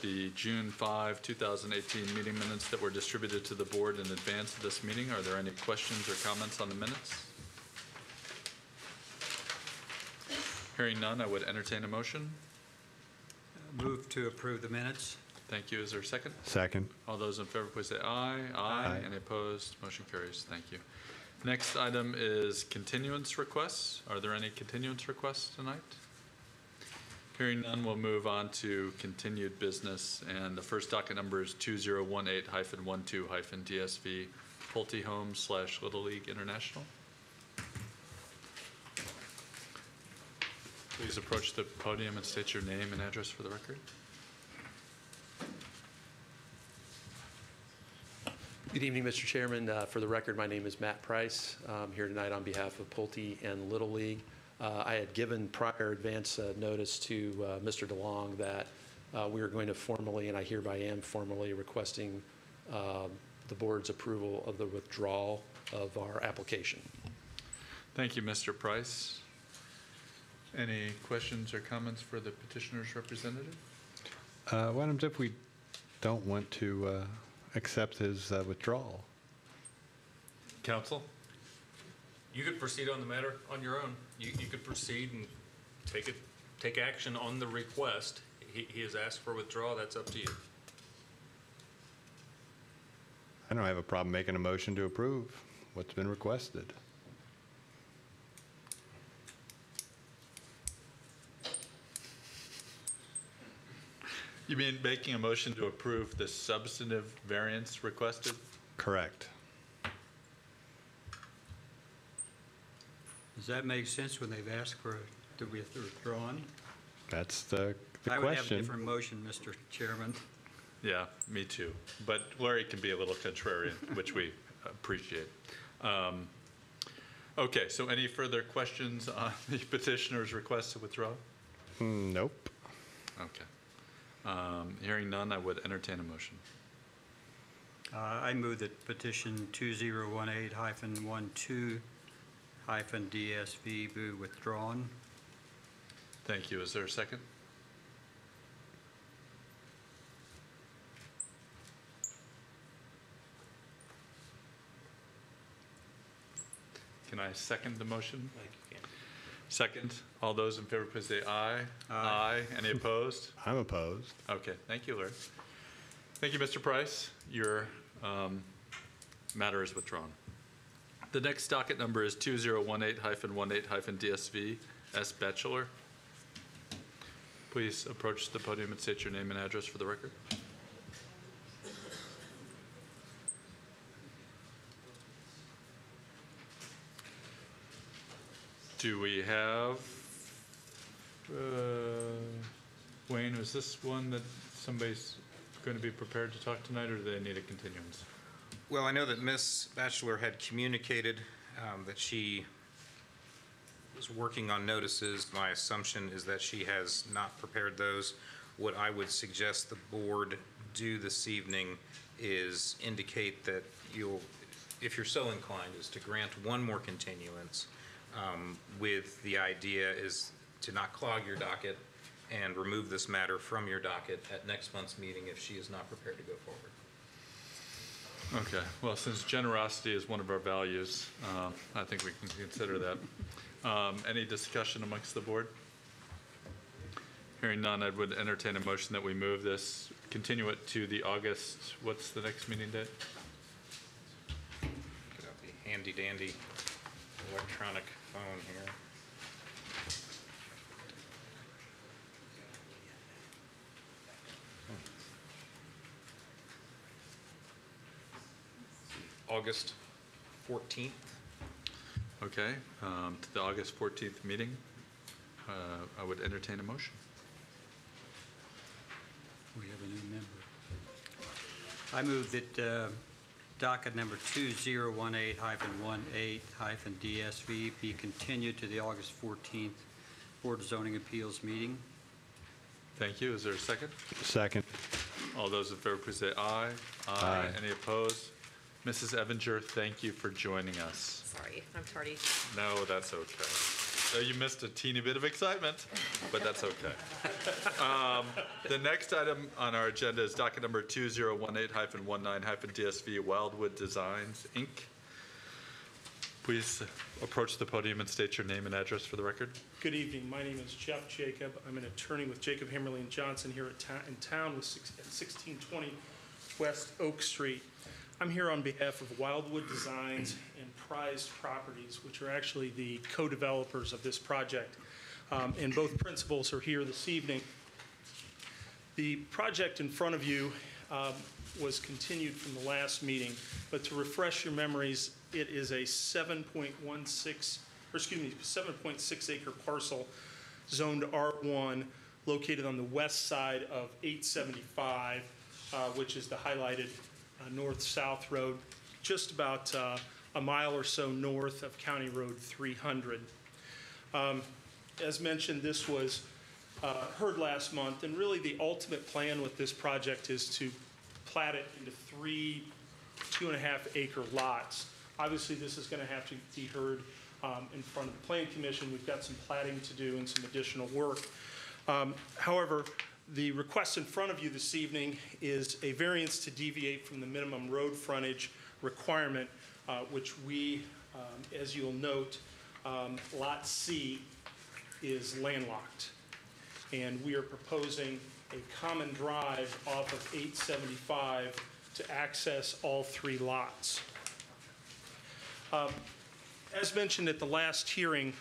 the June 5, 2018 meeting minutes that were distributed to the board in advance of this meeting. Are there any questions or comments on the minutes? Hearing none, I would entertain a motion. Move to approve the minutes. Thank you. Is there a second? Second. All those in favor, please say aye. Aye. Any opposed? Motion carries. Thank you. Next item is continuance requests. Are there any continuance requests tonight? Hearing none, we'll move on to continued business. And the first docket number is 2018-12-DSV Pulte Homes / Little League International. Please approach the podium and state your name and address for the record. Good evening, Mr. Chairman. For the record, my name is Matt Price. I'm here tonight on behalf of Pulte and Little League. I had given prior advance notice to Mr. DeLong that we were going to formally, and I hereby am formally requesting the board's approval of the withdrawal of our application. Thank you, Mr. Price. Any questions or comments for the petitioner's representative? What happens if we don't want to accept his withdrawal? Counsel? You could proceed on the matter on your own. You could proceed and take action on the request. He has asked for withdrawal. That's up to you. I don't have a problem making a motion to approve what's been requested. You mean making a motion to approve the substantive variance requested? Correct. Does that make sense when they've asked for it to be withdrawn? That's the I would have a question. different motion, Mr. Chairman. Yeah, me too. But Larry can be a little contrarian, which we appreciate. Okay, so any further questions on the petitioner's request to withdraw? Nope. Okay. Hearing none, I would entertain a motion. I move that petition 2018-12-DSV be withdrawn. Thank you. Is there a second? Can I second the motion? Second. All those in favor, please say aye. Aye. Any opposed? I'm opposed. Okay. Thank you, Larry. Thank you, Mr. Price. Your matter is withdrawn. The next docket number is 2018-18-DSV S. Bachelor. Please approach the podium and state your name and address for the record. Do we have, Wayne, is this one that somebody's going to be prepared to talk tonight, or do they need a continuance? Well, I know that Ms. Batchelor had communicated that she was working on notices. My assumption is that she has not prepared those. What I would suggest the board do this evening is indicate that you'll, if you're so inclined, is to grant one more continuance with the idea is to not clog your docket and remove this matter from your docket at next month's meeting if she is not prepared to go forward. Okay. Well, since generosity is one of our values, I think we can consider that. Any discussion amongst the board? Hearing none, I would entertain a motion that we move this, continue it to the August, what's the next meeting date? Get out the handy dandy electronic phone here. August 14th. Okay, to the August 14th meeting, I would entertain a motion. We have a new member. I move that docket number 2018-18-DSV be continued to the August 14th Board of Zoning Appeals meeting. Thank you. Is there a second? Second. All those in favor, please say aye. Aye. Any opposed? Mrs. Evinger, thank you for joining us. Sorry, I'm tardy. No, that's okay. You missed a teeny bit of excitement, but that's okay. The next item on our agenda is docket number 2018-19-DSV Wildwood Designs, Inc. Please approach the podium and state your name and address for the record. Good evening. My name is Jeff Jacob. I'm an attorney with Jacob, Hammerly & Johnson here in town with 1620 West Oak Street. I'm here on behalf of Wildwood Designs and Prized Properties, which are actually the co-developers of this project. And both principals are here this evening. The project in front of you was continued from the last meeting, but to refresh your memories, it is a 7.6 acre parcel zoned R1 located on the west side of 875, which is the highlighted north-south road, just about a mile or so north of County Road 300. As mentioned, this was heard last month, and really the ultimate plan with this project is to plat it into 3 2.5 acre lots. Obviously, this is going to have to be heard in front of the Plan Commission. We've got some platting to do and some additional work. However, the request in front of you this evening is a variance to deviate from the minimum road frontage requirement, which we, as you'll note, Lot C is landlocked. And we are proposing a common drive off of 875 to access all 3 lots. As mentioned at the last hearing,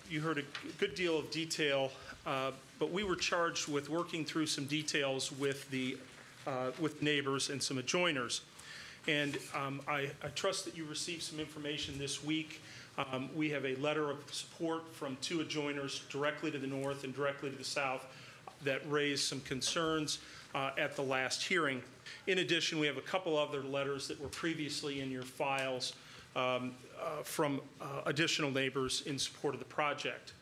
you heard a good deal of detail, but we were charged with working through some details with neighbors and some adjoiners. And I trust that you received some information this week. We have a letter of support from 2 adjoiners directly to the north and directly to the south that raised some concerns at the last hearing. In addition, we have a couple other letters that were previously in your files from additional neighbors in support of the project.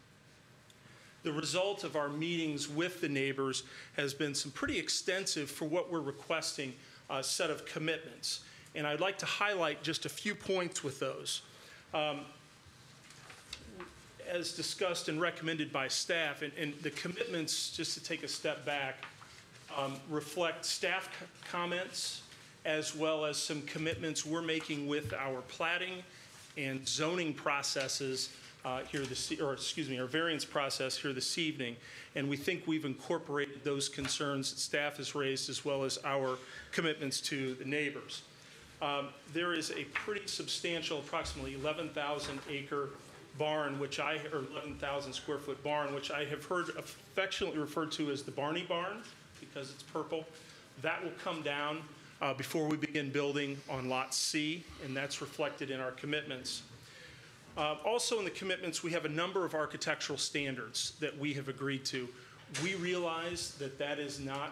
The result of our meetings with the neighbors has been some pretty extensive, for what we're requesting, set of commitments. And I'd like to highlight just a few points with those. As discussed and recommended by staff, and the commitments, just to take a step back, reflect staff comments as well as some commitments we're making with our platting and zoning processes our variance process here this evening. And we think we've incorporated those concerns that staff has raised as well as our commitments to the neighbors. There is a pretty substantial, approximately 11,000 acre barn, or 11,000 square foot barn, which I have heard affectionately referred to as the Barney Barn because it's purple. That will come down before we begin building on Lot C, and that's reflected in our commitments. Also in the commitments, we have a number of architectural standards that we have agreed to. We realize that that is not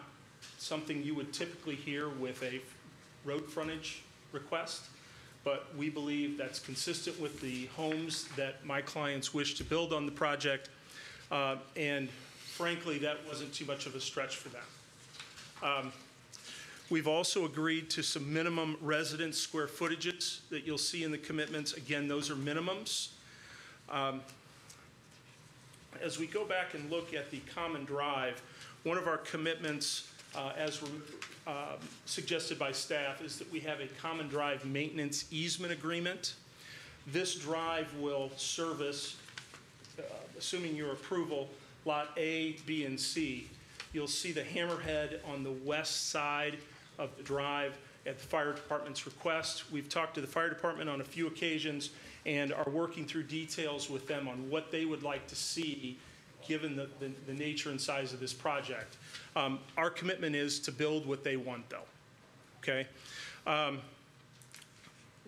something you would typically hear with a road frontage request, but we believe that's consistent with the homes that my clients wish to build on the project, and frankly, that wasn't too much of a stretch for them. We've also agreed to some minimum residence square footages that you'll see in the commitments. Again, those are minimums. As we go back and look at the common drive, one of our commitments, as suggested by staff, is that we have a common drive maintenance easement agreement. This drive will service, assuming your approval, Lot A, B, and C. You'll see the hammerhead on the west side of the drive at the fire department's request. We've talked to the fire department on a few occasions and are working through details with them on what they would like to see given the nature and size of this project. Our commitment is to build what they want, though. Okay?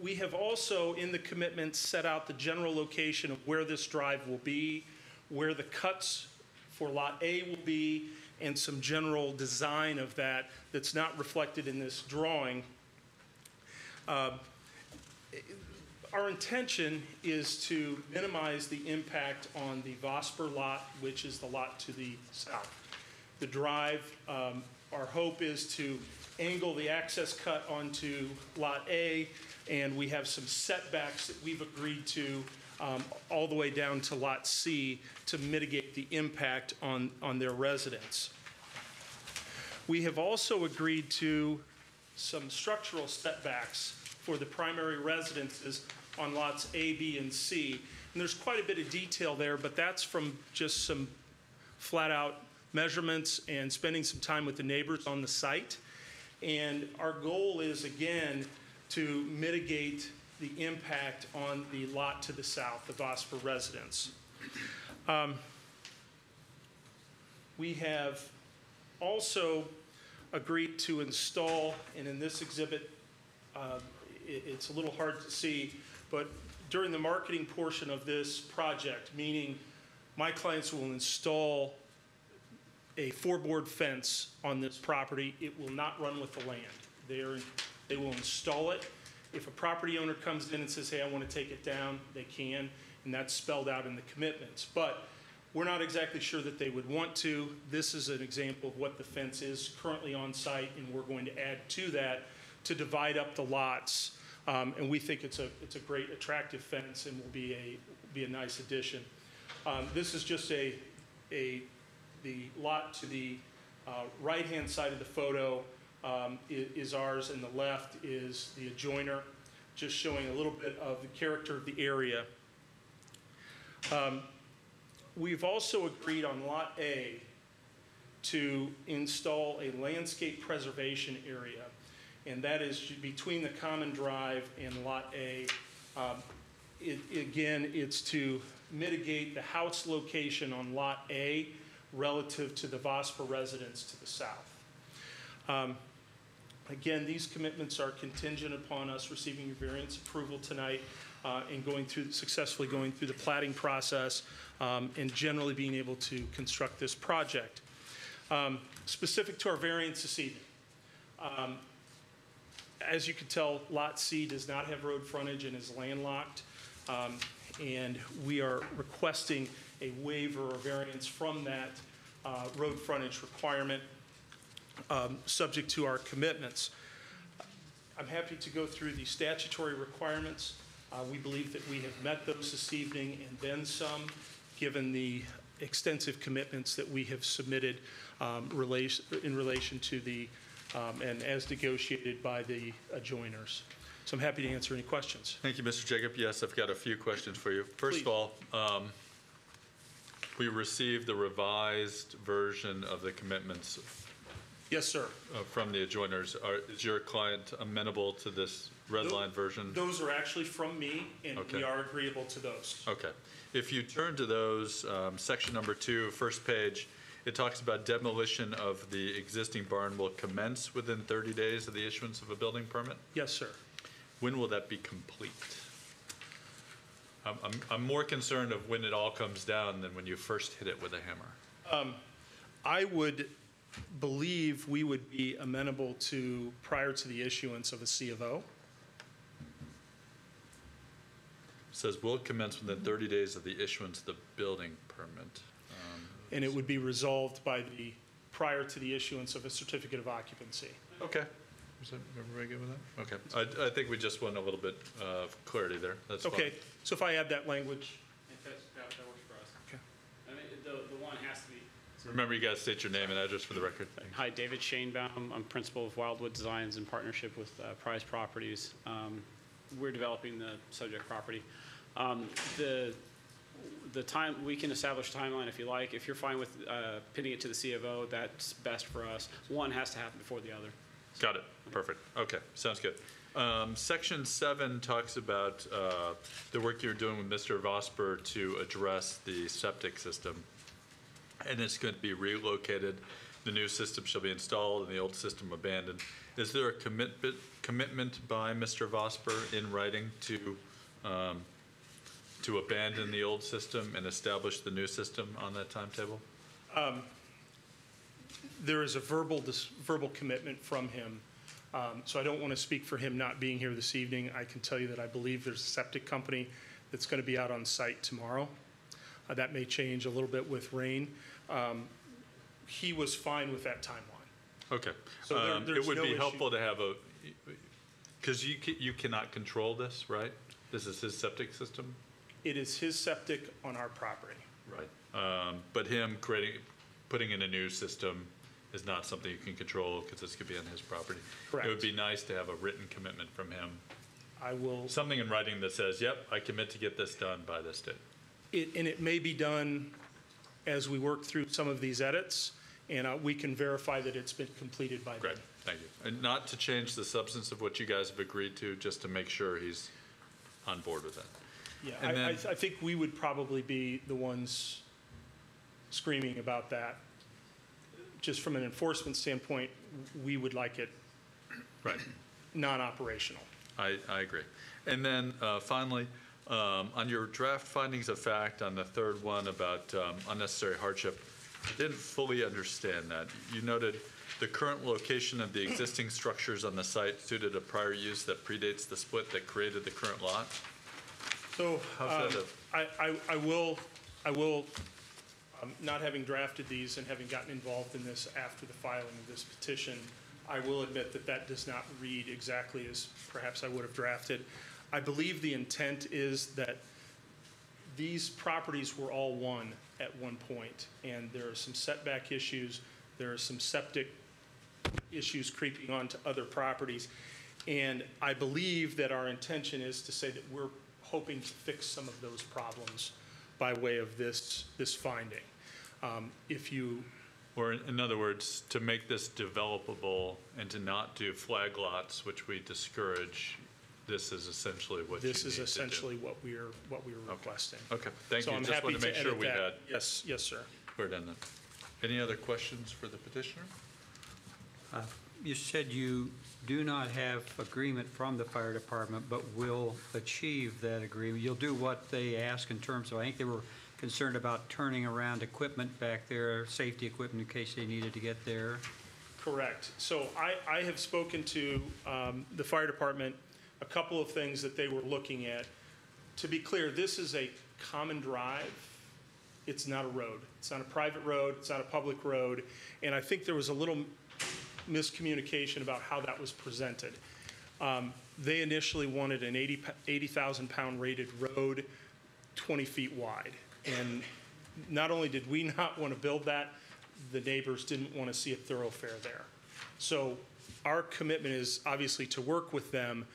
We have also, in the commitment, set out the general location of where this drive will be, where the cuts for Lot A will be, and some general design of that that's not reflected in this drawing. Our intention is to minimize the impact on the Vosper lot, which is the lot to the south. The drive, our hope is to angle the access cut onto Lot A, and we have some setbacks that we've agreed to all the way down to Lot C to mitigate the impact on their residents. We have also agreed to some structural setbacks for the primary residences on lots A, B, and C. And there's quite a bit of detail there, but that's from just some flat-out measurements and spending some time with the neighbors on the site. And our goal is, again, to mitigate the impact on the lot to the south, the Vosper residence. We have also agreed to install, and in this exhibit, it's a little hard to see, but during the marketing portion of this project, meaning my clients will install a 4-board fence on this property. It will not run with the land. They will install it. If a property owner comes in and says, hey, I want to take it down, they can, and that's spelled out in the commitments. But we're not exactly sure that they would want to. This is an example of what the fence is currently on site, and we're going to add to that to divide up the lots. And we think it's a great, attractive fence and will be a nice addition. This is just the lot to the right-hand side of the photo is ours, and the left is the adjoiner, just showing a little bit of the character of the area. We've also agreed on Lot A to install a landscape preservation area, and that is between the common drive and Lot A. Again, it's to mitigate the house location on Lot A relative to the Vosper residence to the south. Again, these commitments are contingent upon us receiving your variance approval tonight and successfully going through the platting process and generally being able to construct this project. Specific to our variance this evening, as you can tell, Lot C does not have road frontage and is landlocked, and we are requesting a waiver or variance from that road frontage requirement, subject to our commitments. I'm happy to go through the statutory requirements. We believe that we have met those this evening and then some, given the extensive commitments that we have submitted in relation to the, and as negotiated by the adjoiners. So I'm happy to answer any questions. Thank you, Mr. Jacob. Yes, I've got a few questions for you. First Please. of all, we received the revised version of the commitments Yes, sir. from the adjoiners. Is your client amenable to this red line version? Those are actually from me, and Okay. we are agreeable to those. Okay. If you turn to those, section number 2, first page, it talks about demolition of the existing barn will commence within 30 days of the issuance of a building permit. Yes, sir. When will that be complete? I'm more concerned of when it all comes down than when you first hit it with a hammer. I would believe we would be amenable to prior to the issuance of a C of O. It says will commence within 30 days of the issuance of the building permit. And it would be resolved prior to the issuance of a certificate of occupancy. Okay. Is that everybody good with that? Okay. I think we just want a little bit of clarity there. That's fine. Okay, so if I add that language, That works for us. okay. I mean, the one has to be. Remember, you guys state your name and address for the record. Hi, David Shanebaum. I'm principal of Wildwood Designs in partnership with Prize Properties. We're developing the subject property. The time, we can establish a timeline if you like. If you're fine with pinning it to the C of O, that's best for us. One has to happen before the other. Got it. Perfect. Okay. Sounds good. Section 7 talks about the work you're doing with Mr. Vosper to address the septic system. And it's going to be relocated. The new system shall be installed and the old system abandoned. Is there a commitment by Mr. Vosper in writing to abandon the old system and establish the new system on that timetable? There is a verbal commitment from him. So I don't want to speak for him not being here this evening. I can tell you that I believe there's a septic company that's going to be out on site tomorrow. That may change a little bit with rain. He was fine with that timeline. Okay. So there's it would no be issue. helpful to have because you cannot control this, right? This is his septic system? It is his septic on our property. Right. But him putting in a new system is not something you can control because this could be on his property. Correct. It would be nice to have a written commitment from him, I will, something in writing that says, yep, I commit to get this done by this date. and it may be done as we work through some of these edits, and we can verify that it's been completed by then. Great, thank you. And not to change the substance of what you guys have agreed to, just to make sure he's on board with that. Yeah, And I then- think we would probably be the ones screaming about that. Just from an enforcement standpoint, we would like it Right. non-operational. I agree. And then finally, on your draft findings of fact, on the third one about unnecessary hardship, I didn't fully understand that. You noted the current location of the existing structures on the site suited a prior use that predates the split that created the current lot. So How's that I will, not having drafted these and having gotten involved in this after the filing of this petition, I will admit that that does not read exactly as perhaps I would have drafted. I believe the intent is that these properties were all one at one point, and there are some setback issues, there are some septic issues creeping onto other properties. And I believe that our intention is to say that we're hoping to fix some of those problems by way of this finding. If you, Or in other words, to make this developable and to not do flag lots, which we discourage, this is essentially what you need this to is do. essentially what we're requesting. Okay, thank So you. I'm Just happy wanted to make sure edit we that. had Yes, yes, sir. cleared on that. Any other questions for the petitioner? You said you do not have agreement from the fire department, but will achieve that agreement. You'll do what they ask in terms of, I think they were concerned about turning around equipment back there, safety equipment in case they needed to get there. Correct. So I have spoken to the fire department, a couple of things that they were looking at. To be clear, this is a common drive. It's not a road. It's not a private road. It's not a public road. And I think there was a little miscommunication about how that was presented. They initially wanted an 80,000-pound rated road, 20 feet wide. And not only did we not want to build that, the neighbors didn't want to see a thoroughfare there. So our commitment is obviously to work with them.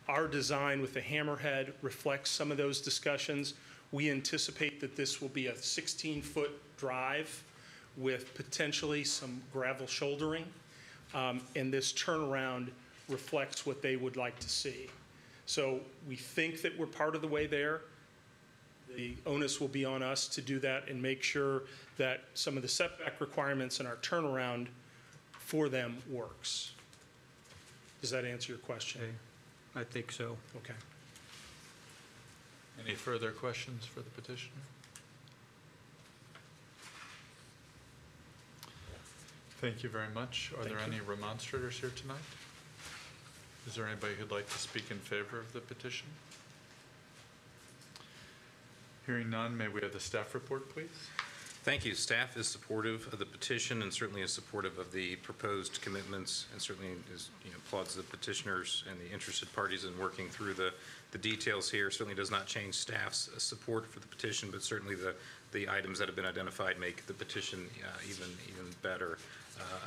Our design with the hammerhead reflects some of those discussions. We anticipate that this will be a 16-foot drive with potentially some gravel shouldering. And this turnaround reflects what they would like to see. So we think that we're part of the way there. The onus will be on us to do that and make sure that some of the setback requirements in our turnaround for them works. Does that answer your question? Okay, I think so. Okay. Any further questions for the petitioner? Thank you very much. Are there any remonstrators here tonight? Is there anybody who'd like to speak in favor of the petition? Hearing none, may we have the staff report, please? Thank you. Staff is supportive of the petition and certainly is supportive of the proposed commitments and certainly applauds the petitioners and the interested parties in working through the details here. Certainly does not change staff's support for the petition, but certainly the items that have been identified make the petition even better.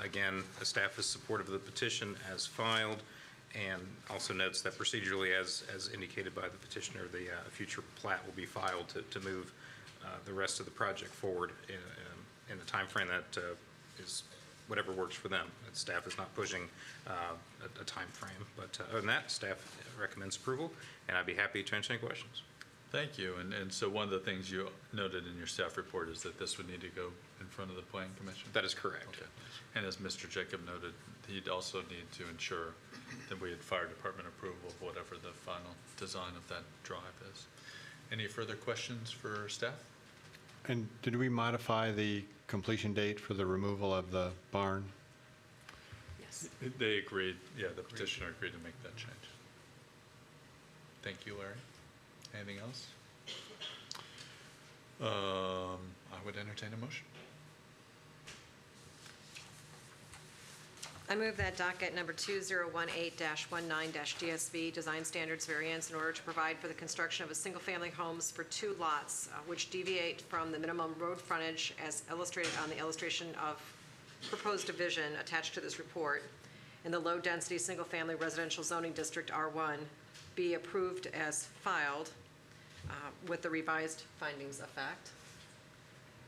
Again, the staff is supportive of the petition as filed and also notes that procedurally, as indicated by the petitioner, the future plat will be filed to move the rest of the project forward in the timeframe that is whatever works for them. And staff is not pushing a timeframe, but other than that, staff recommends approval, and I'd be happy to answer any questions. Thank you. And so one of the things you noted in your staff report is that this would need to go in front of the Planning Commission? That is correct. Okay. And as Mr. Jacob noted, he'd also need to ensure that we had fire department approval of whatever the final design of that drive is. Any further questions for staff? And did we modify the completion date for the removal of the barn? Yes. They agreed, yeah, the petitioner agreed to make that change. Thank you, Larry. Anything else? I would entertain a motion. I move that docket number 2018-19-DSV, Design Standards Variance, in order to provide for the construction of a single-family homes for 2 lots, which deviate from the minimum road frontage as illustrated on the illustration of proposed division attached to this report, in the low-density, single-family residential zoning district R1, be approved as filed with the revised findings of fact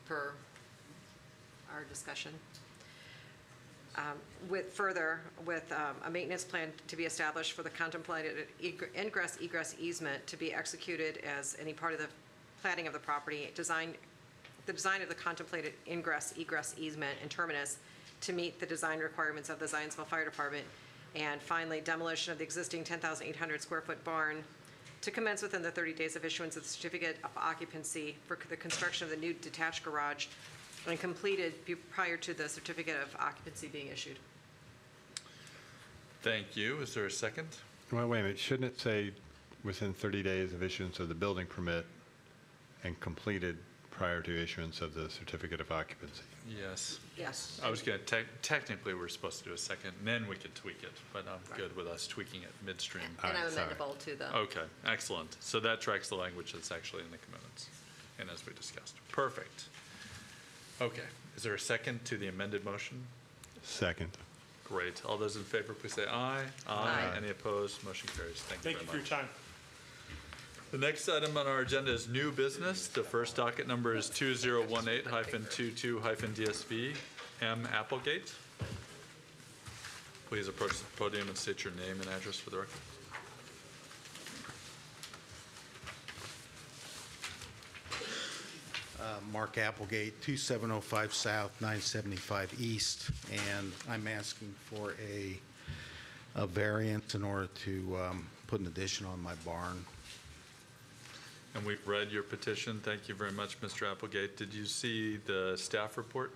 per our discussion. With a maintenance plan to be established for the contemplated ingress egress easement to be executed as any part of the planning of the property, the design of the contemplated ingress egress easement and terminus to meet the design requirements of the Zionsville Fire Department, and finally demolition of the existing 10,800 square foot barn to commence within the 30 days of issuance of the certificate of occupancy for the construction of the new detached garage, and completed prior to the certificate of occupancy being issued. Thank you. Is there a second? Well, wait a minute, shouldn't it say within 30 days of issuance of the building permit and completed prior to issuance of the certificate of occupancy? Yes. Yes. I was going to, technically, we're supposed to do a second, and then we could tweak it, but I'm good with us tweaking it midstream. And I'm sorry. amendable to the. Okay, excellent. So that tracks the language that's actually in the commitments, and as we discussed. Perfect. Okay, is there a second to the amended motion? Second. Great. All those in favor, please say aye. Aye. Any opposed? Motion carries. Thank you Thank very you for much. your time. The next item on our agenda is new business. The first docket number is 2018-22-DSV, M. Applegate. Please approach the podium and state your name and address for the record. Mark Applegate, 2705 South, 975 East, and I'm asking for a variance in order to put an addition on my barn. And we've read your petition. Thank you very much, Mr. Applegate. Did you see the staff report?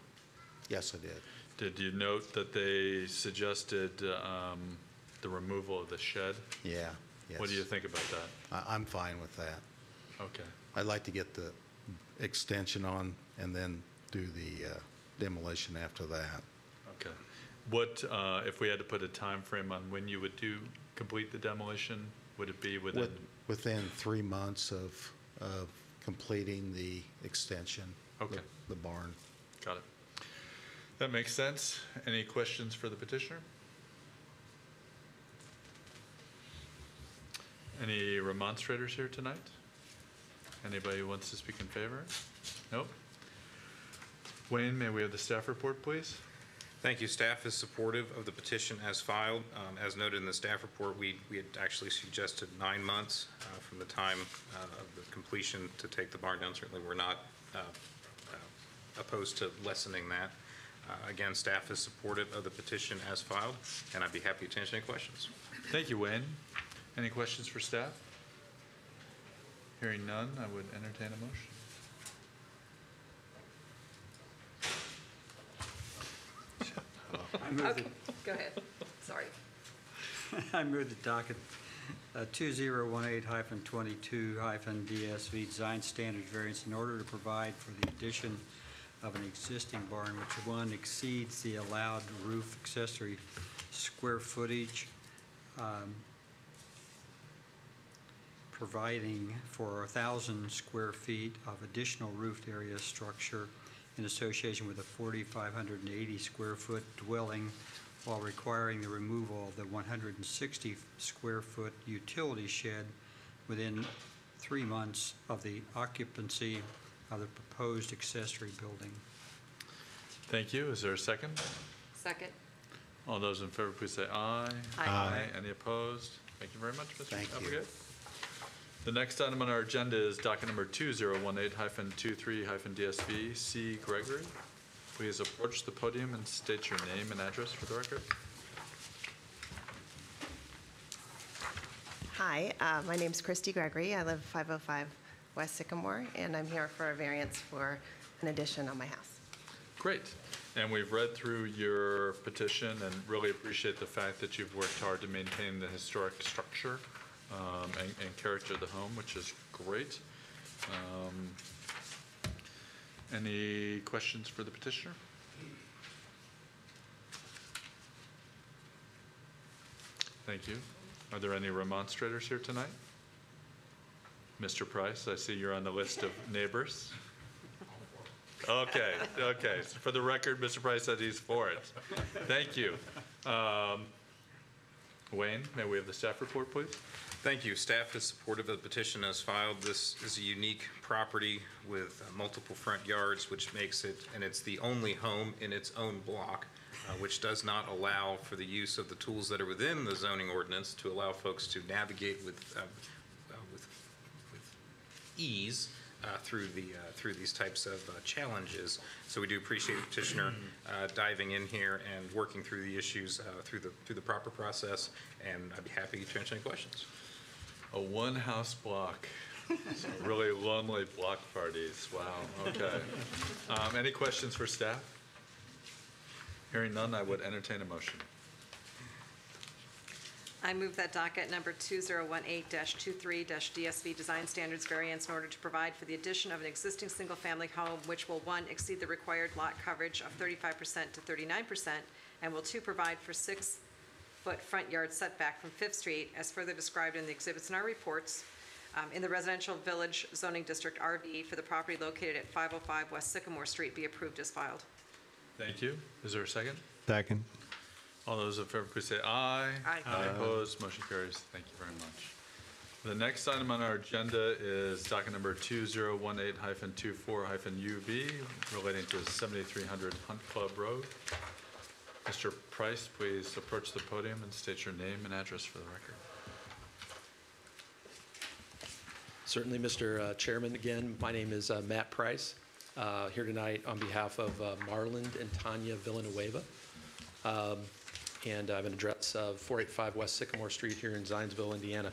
Yes, I did. Did you note that they suggested the removal of the shed? Yeah, yes. What do you think about that? I'm fine with that. Okay. I'd like to get the extension on and then do the demolition after that. Okay. What, if we had to put a time frame on when you would complete the demolition, would it be within? Within 3 months of completing the extension. Okay. The barn. Got it. That makes sense. Any questions for the petitioner? Any remonstrators here tonight? Anybody who wants to speak in favor? Nope. Wayne, may we have the staff report, please? Thank you. Staff is supportive of the petition as filed. As noted in the staff report, we had actually suggested 9 months from the time of the completion to take the barn down. Certainly, we're not opposed to lessening that. Again, staff is supportive of the petition as filed, and I'd be happy to answer any questions. Thank you, Wayne. Any questions for staff? Hearing none, I would entertain a motion. Okay, go ahead. Sorry. I move the docket 2018-22-DSV Design Standards Variance in order to provide for the addition of an existing barn which, one, exceeds the allowed roof accessory square footage, providing for 1,000 square feet of additional roofed area structure in association with a 4,580 square foot dwelling, while requiring the removal of the 160 square foot utility shed within 3 months of the occupancy of the proposed accessory building. Thank you. Is there a second? Second. All those in favor, please say aye. Aye. Any opposed? Thank you very much, Mr. Thank you. Applegate. The next item on our agenda is docket number 2018-23-DSV, C. Gregory. Please approach the podium and state your name and address for the record. Hi, my name's Christy Gregory. I live 505 West Sycamore, and I'm here for a variance for an addition on my house. Great. And we've read through your petition and really appreciate the fact that you've worked hard to maintain the historic structure and character of the home, which is great. Any questions for the petitioner? Thank you. Are there any remonstrators here tonight? Mr. Price, I see you're on the list of neighbors. Okay, okay. So for the record, Mr. Price said he's for it. Thank you. Wayne, may we have the staff report, please? Thank you. Staff is supportive of the petition as filed. This is a unique property with multiple front yards, which makes it, and it's the only home in its own block, which does not allow for the use of the tools that are within the zoning ordinance to allow folks to navigate with ease through these types of challenges. So we do appreciate the petitioner diving in here and working through the issues through the proper process, and I'd be happy to answer any questions. A one-house block. Some really lonely block parties. Wow, okay. Any questions for staff? Hearing none, I would entertain a motion. I move that docket number 2018-23-DSV Design Standards variance in order to provide for the addition of an existing single-family home which will, 1, exceed the required lot coverage of 35% to 39%, and will, 2, provide for 6-foot front yard setback from Fifth Street, as further described in the exhibits in our reports, in the Residential Village Zoning District RV for the property located at 505 West Sycamore Street be approved as filed. Thank you. Is there a second? Second. All those in favor, please say aye. Aye. Opposed, motion carries. Thank you very much. The next item on our agenda is docket number 2018-24-UB relating to 7300 Hunt Club Road. Mr. Price, please approach the podium and state your name and address for the record. Certainly, Mr. Chairman. Again, my name is Matt Price, here tonight on behalf of Marland and Tanya Villanueva. And I have an address of 485 West Sycamore Street here in Zionsville, Indiana.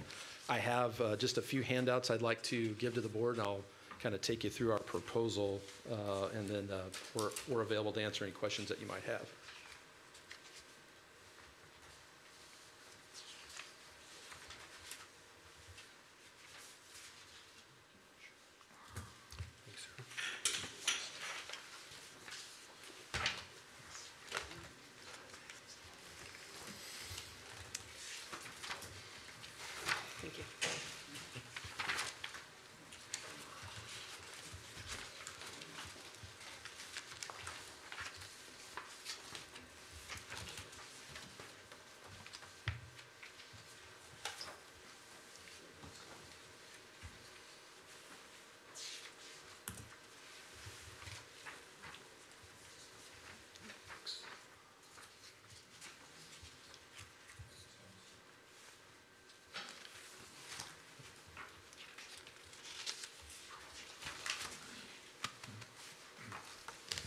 I have just a few handouts I'd like to give to the board, and I'll kind of take you through our proposal, and then we're available to answer any questions that you might have. Thank you.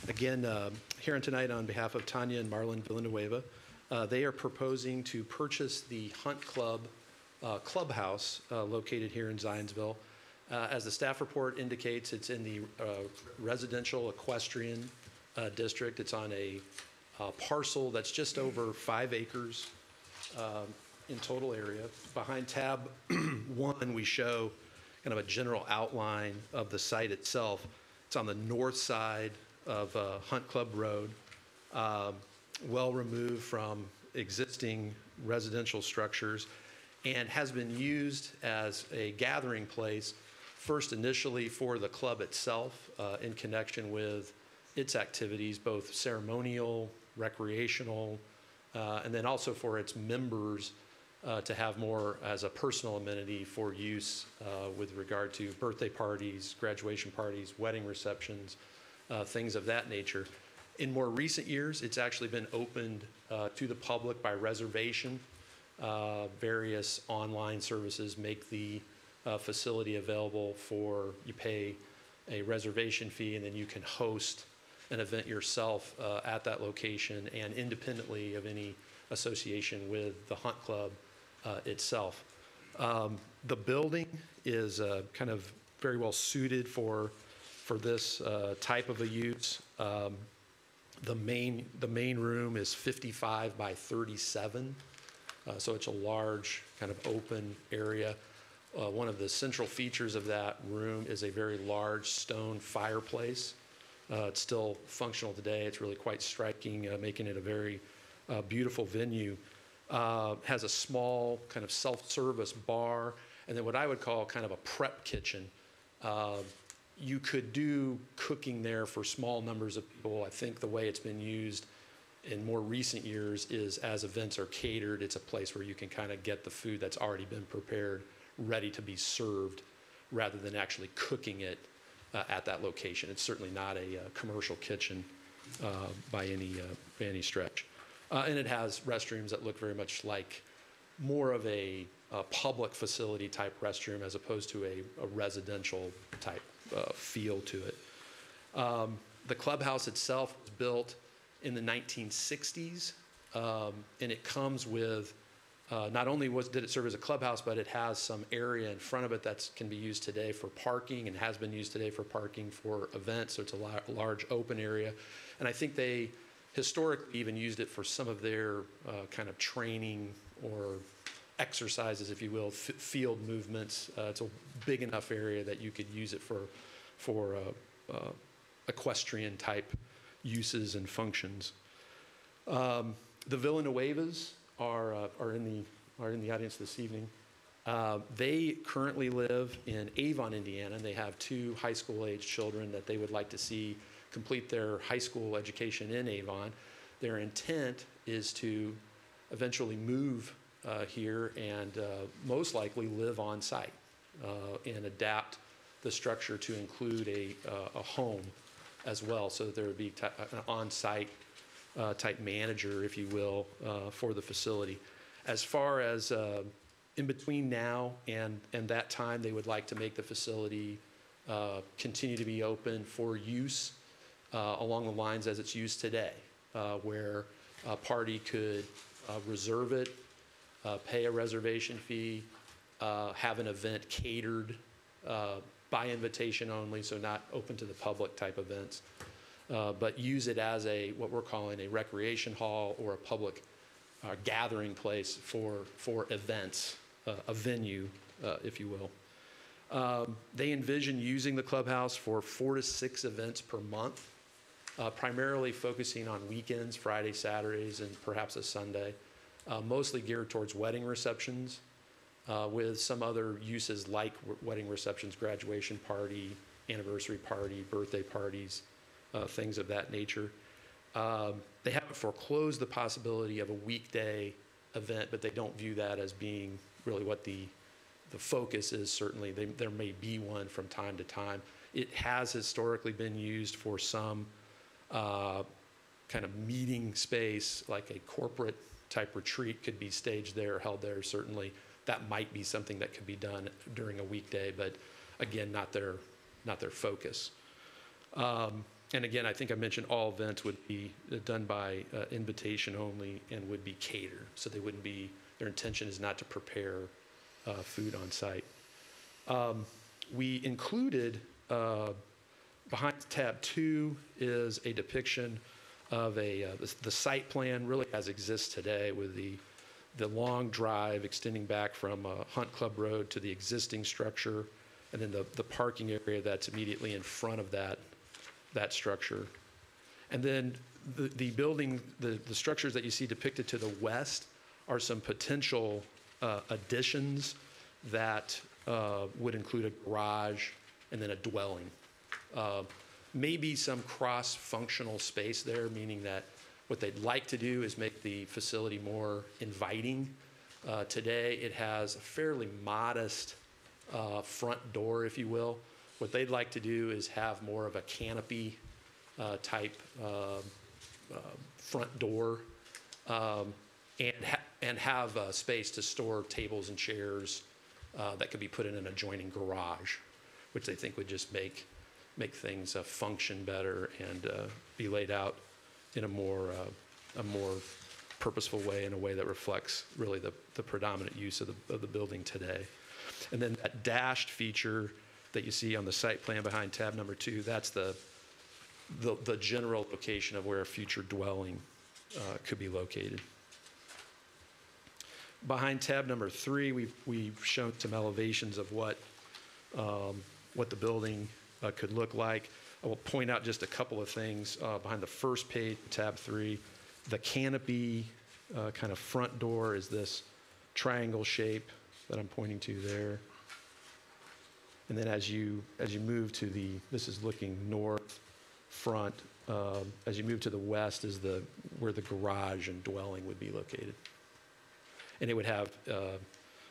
Again, here tonight on behalf of Tanya and Marlon Villanueva, they are proposing to purchase the Hunt Club clubhouse located here in Zionsville. As the staff report indicates, it's in the residential equestrian district. It's on a parcel that's just over 5 acres in total area. Behind tab 1, we show kind of a general outline of the site itself. It's on the north side of Hunt Club Road, well removed from existing residential structures, and has been used as a gathering place, first initially for the club itself in connection with its activities, both ceremonial, recreational, and then also for its members to have more as a personal amenity for use with regard to birthday parties, graduation parties, wedding receptions, things of that nature. In more recent years, it's actually been opened to the public by reservation. Various online services make the facility available for, you pay a reservation fee, and then you can host an event yourself at that location and independently of any association with the Hunt Club itself. The building is kind of very well suited for this type of a use. The main room is 55 by 37, so it's a large kind of open area. One of the central features of that room is a very large stone fireplace. It's still functional today. It's really quite striking, making it a very beautiful venue. has a small kind of self-service bar, and then what I would call kind of a prep kitchen. You could do cooking there for small numbers of people. I think the way it's been used in more recent years is as events are catered, it's a place where you can kind of get the food that's already been prepared, ready to be served, rather than actually cooking it at that location. It's certainly not a commercial kitchen by any stretch. And it has restrooms that look very much like more of a public facility type restroom as opposed to a residential type feel to it. The clubhouse itself was built in the 1960s, and it comes with not only did it serve as a clubhouse, but it has some area in front of it that can be used today for parking and has been used today for parking for events. So it's a large open area. And I think they historically even used it for some of their kind of training or exercises, if you will, field movements. It's a big enough area that you could use it for equestrian type uses and functions. The Villanuevas are in the audience this evening. They currently live in Avon, Indiana, and they have 2 high school age children that they would like to see complete their high school education in Avon. Their intent is to eventually move here and most likely live on site and adapt the structure to include a home as well, so that there would be an on-site type manager, if you will, for the facility. As far as in between now and that time, they would like to make the facility continue to be open for use along the lines as it's used today, where a party could reserve it, pay a reservation fee, have an event catered by invitation only, so not open to the public type events, but use it as what we're calling a recreation hall or a public gathering place for events, a venue, if you will. They envision using the clubhouse for 4 to 6 events per month, primarily focusing on weekends, Fridays, Saturdays, and perhaps a Sunday, mostly geared towards wedding receptions, with some other uses like wedding receptions, graduation party, anniversary party, birthday parties, things of that nature. They haven't foreclosed the possibility of a weekday event, but they don't view that as being really what the focus is. Certainly, there may be one from time to time. It has historically been used for some kind of meeting space, like a corporate type retreat could be staged there, held there. Certainly, that might be something that could be done during a weekday, but again, not their focus. And again, I think I mentioned all events would be done by invitation only and would be catered. So they wouldn't be, their intention is not to prepare food on site. We included, behind tab 2 is a depiction of the site plan really as exists today, with the long drive extending back from Hunt Club Road to the existing structure, and then the parking area that's immediately in front of that structure. And then the building, the structures that you see depicted to the west are some potential additions that would include a garage and then a dwelling. Maybe some cross-functional space there, meaning that what they'd like to do is make the facility more inviting. Today, it has a fairly modest front door, if you will. What they'd like to do is have more of a canopy type front door, and have space to store tables and chairs that could be put in an adjoining garage, which they think would just make things function better and be laid out in a more purposeful way, in a way that reflects really the predominant use of the building today. And then that dashed feature that you see on the site plan behind tab number 2, that's the general location of where a future dwelling could be located. Behind tab number 3, we've shown some elevations of what the building could look like. I will point out just a couple of things behind the first page, tab 3. The canopy kind of front door is this triangle shape that I'm pointing to there. And then as you move to this is looking north front, as you move to the west is where the garage and dwelling would be located. And it would have, I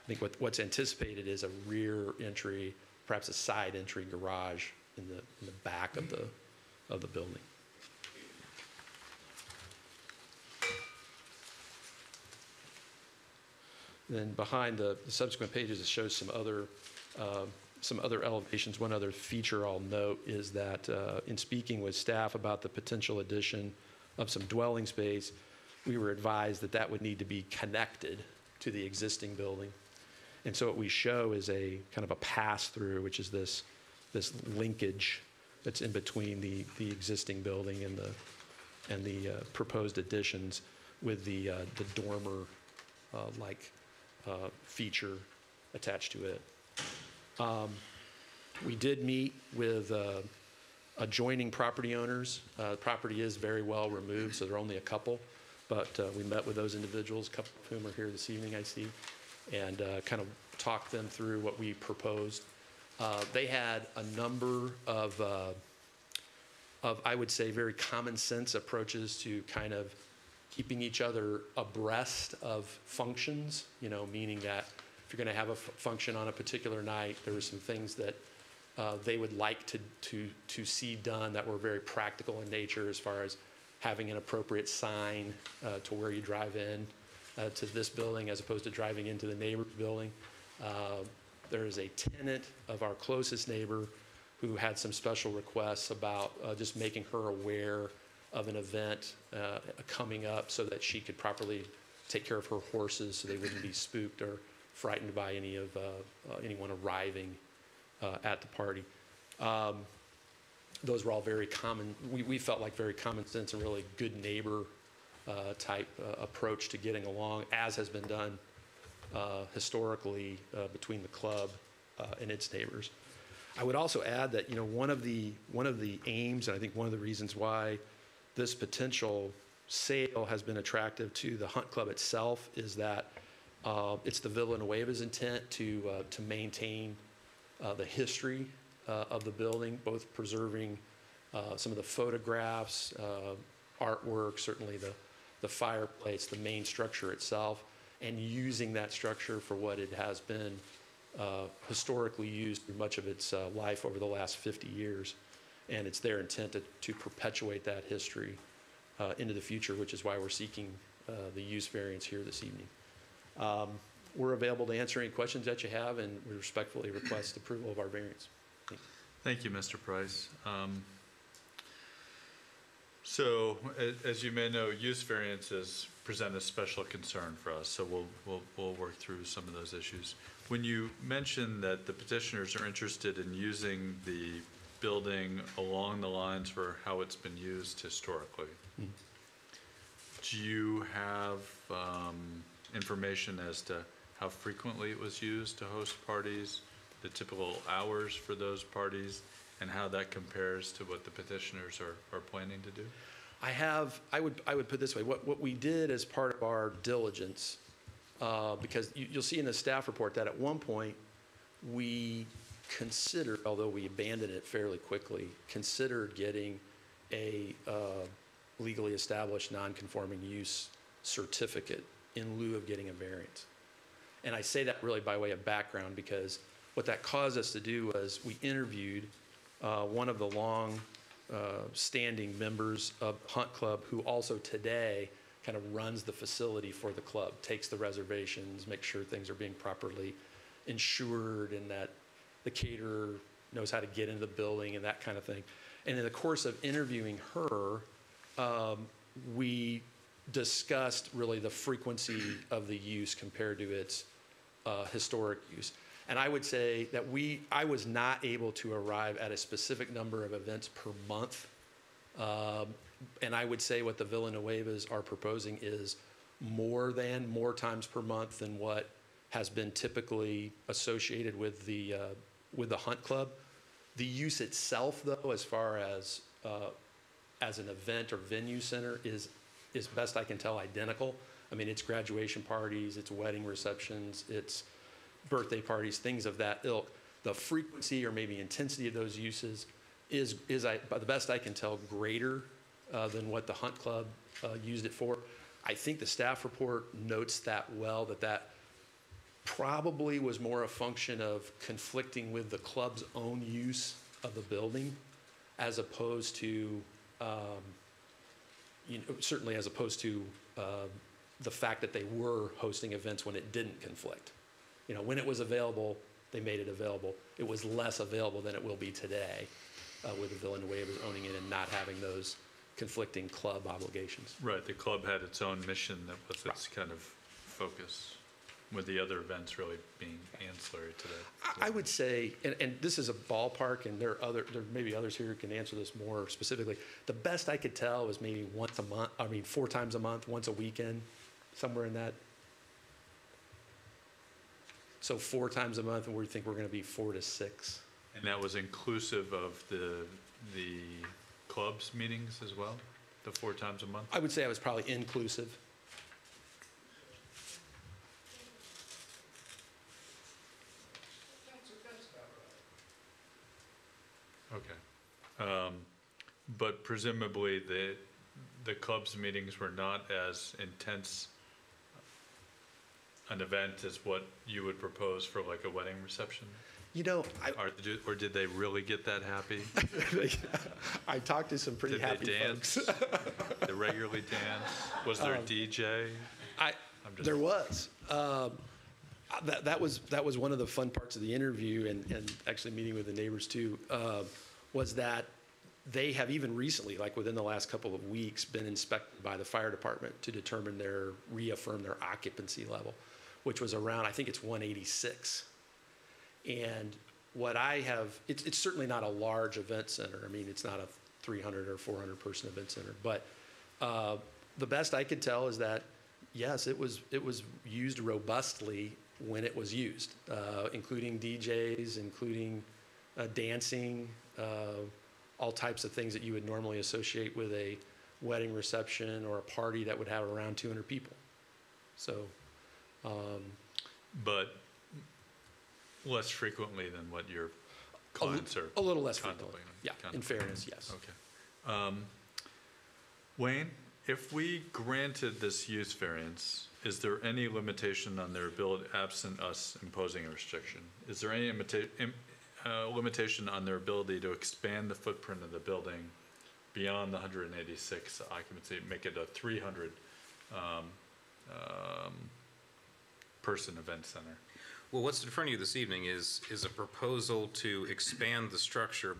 think what's anticipated is a rear entry, perhaps a side entry garage in the back of the building. Then behind the subsequent pages, it shows some other elevations. One other feature I'll note is that in speaking with staff about the potential addition of some dwelling space, we were advised that that would need to be connected to the existing building. And so what we show is a kind of a pass-through, which is this linkage that's in between the existing building and the proposed additions with the dormer like feature attached to it. We did meet with adjoining property owners. The property is very well removed, so there are only a couple, but we met with those individuals, a couple of whom are here this evening, I see, and kind of talked them through what we proposed. They had a number of, I would say, very common sense approaches to kind of keeping each other abreast of functions, meaning that if you're going to have a function on a particular night, there were some things that they would like to see done that were very practical in nature, as far as having an appropriate sign to where you drive in to this building as opposed to driving into the neighbor's building. There is a tenant of our closest neighbor who had some special requests about just making her aware of an event coming up so that she could properly take care of her horses so they wouldn't be spooked or frightened by anyone arriving at the party. Those were all very common. We felt like very common sense and really good neighbor type approach to getting along, as has been done historically between the club and its neighbors. I would also add that one of the aims, and I think one of the reasons why this potential sale has been attractive to the Hunt Club itself is that it's the Villanueva's intent to maintain the history of the building, both preserving some of the photographs, artwork, certainly the fireplace, the main structure itself, and using that structure for what it has been historically used through much of its life over the last 50 years. And it's their intent to perpetuate that history into the future, which is why we're seeking the use variance here this evening. We're available to answer any questions that you have, and we respectfully request approval of our variance. Thank you, Mr. Price. So, as you may know, use variances present a special concern for us, so we'll work through some of those issues. When you mentioned that the petitioners are interested in using the building along the lines for how it's been used historically, do you have information as to how frequently it was used to host parties, the typical hours for those parties, and how that compares to what the petitioners are planning to do? I would put it this way. What we did as part of our diligence, because you'll see in the staff report that at one point we considered, although we abandoned it fairly quickly, considered getting a legally established non-conforming use certificate in lieu of getting a variance. And I say that really by way of background, because what that caused us to do was we interviewed one of the long-standing members of Hunt Club, who also today kind of runs the facility for the club, takes the reservations, makes sure things are being properly insured, and that the caterer knows how to get into the building and that kind of thing. And in the course of interviewing her, we discussed really the frequency of the use compared to its historic use. And I would say that I was not able to arrive at a specific number of events per month. And I would say what the Villanuevas are proposing is more times per month than what has been typically associated with the Hunt Club. The use itself, though, as far as an event or venue center, is best I can tell identical. I mean, it's graduation parties, it's wedding receptions, it's birthday parties, things of that ilk. The frequency or maybe intensity of those uses is by the best I can tell, greater than what the Hunt Club used it for. I think the staff report notes that well, that probably was more a function of conflicting with the club's own use of the building, as opposed to, certainly as opposed to the fact that they were hosting events when it didn't conflict. When it was available, they made it available. It was less available than it will be today with the Villanueva owning it and not having those conflicting club obligations. Right, the club had its own mission that was its kind of focus, with the other events really being ancillary to that. I would say, and this is a ballpark, and there may be others here who can answer this more specifically. The best I could tell was maybe once a month, 4 times a month, once a weekend, somewhere in that. So 4 times a month, and we think we're going to be 4 to 6. And that was inclusive of the club's meetings as well, the 4 times a month? I would say I was probably inclusive. Okay. But presumably the club's meetings were not as intense an event as what you would propose for like a wedding reception? Or did they really get that happy? I talked to some pretty happy folks. Did they dance? They regularly dance? Was there a DJ? There was. That was one of the fun parts of the interview, and actually meeting with the neighbors too, was that they have even recently, like within the last couple of weeks, been inspected by the fire department to reaffirm their occupancy level, which was around, I think it's 186. And what I have, it's certainly not a large event center. I mean, it's not a 300 or 400 person event center, but the best I could tell is that, yes, it was used robustly when it was used, including DJs, including dancing, all types of things that you would normally associate with a wedding reception or a party that would have around 200 people. So, but less frequently than what your clients are a little less frequently. contemplating. Yeah, in fairness, yes. Okay. Wayne, if we granted this use variance, is there any limitation on their ability, absent us imposing a restriction? Is there any limitation on their ability to expand the footprint of the building beyond the 186 occupancy, make it a 300 person event center? Well, what's in front of you this evening is a proposal to expand the structure,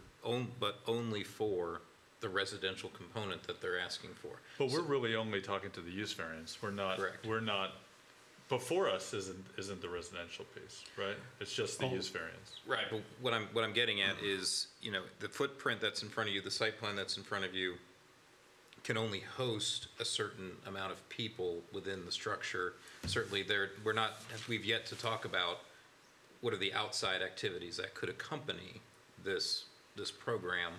but only for the residential component that they're asking for. But we're really only talking to the use variance. We're not. Correct. We're not. Before us isn't the residential piece, right? It's just the use variance. Right. But what I'm getting at is, the footprint that's in front of you, the site plan that's in front of you, can only host a certain amount of people within the structure. Certainly, we've yet to talk about what are the outside activities that could accompany this program.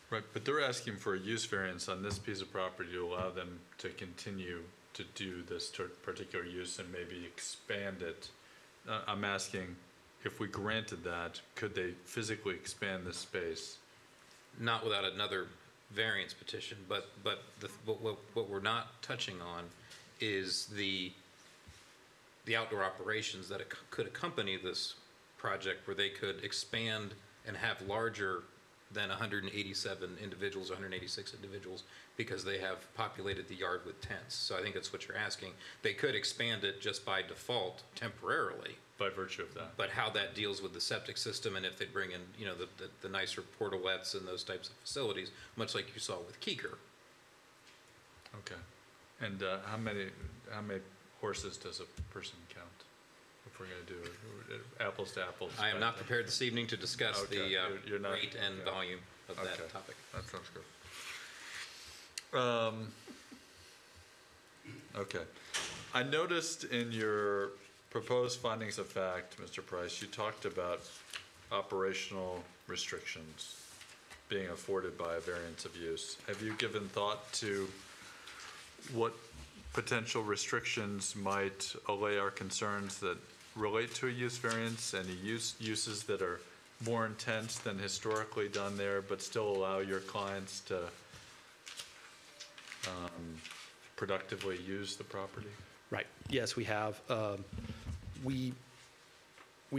Right, but they're asking for a use variance on this piece of property to allow them to continue to do this particular use and maybe expand it. I'm asking, if we granted that, could they physically expand this space? Not without another variance petition, but what we're not touching on is the outdoor operations that could accompany this project, where they could expand and have larger than 187 individuals, 186 individuals, because they have populated the yard with tents. So I think that's what you're asking. They could expand it just by default temporarily. By virtue of that. But how that deals with the septic system, and if they bring in, the nicer portalettes and those types of facilities, much like you saw with Keeker. Okay. And how many horses does a person count? If we're going to do apples to apples. I am not prepared this evening to discuss Okay. the You're not- rate and okay. volume of that Okay. topic. That sounds good. Okay. I noticed in your proposed findings of fact, Mr. Price, you talked about operational restrictions being afforded by a variance of use. Have you given thought to what potential restrictions might allay our concerns that relate to a use variance, any uses that are more intense than historically done there, but still allow your clients to productively use the property? Right. Yes, we have. We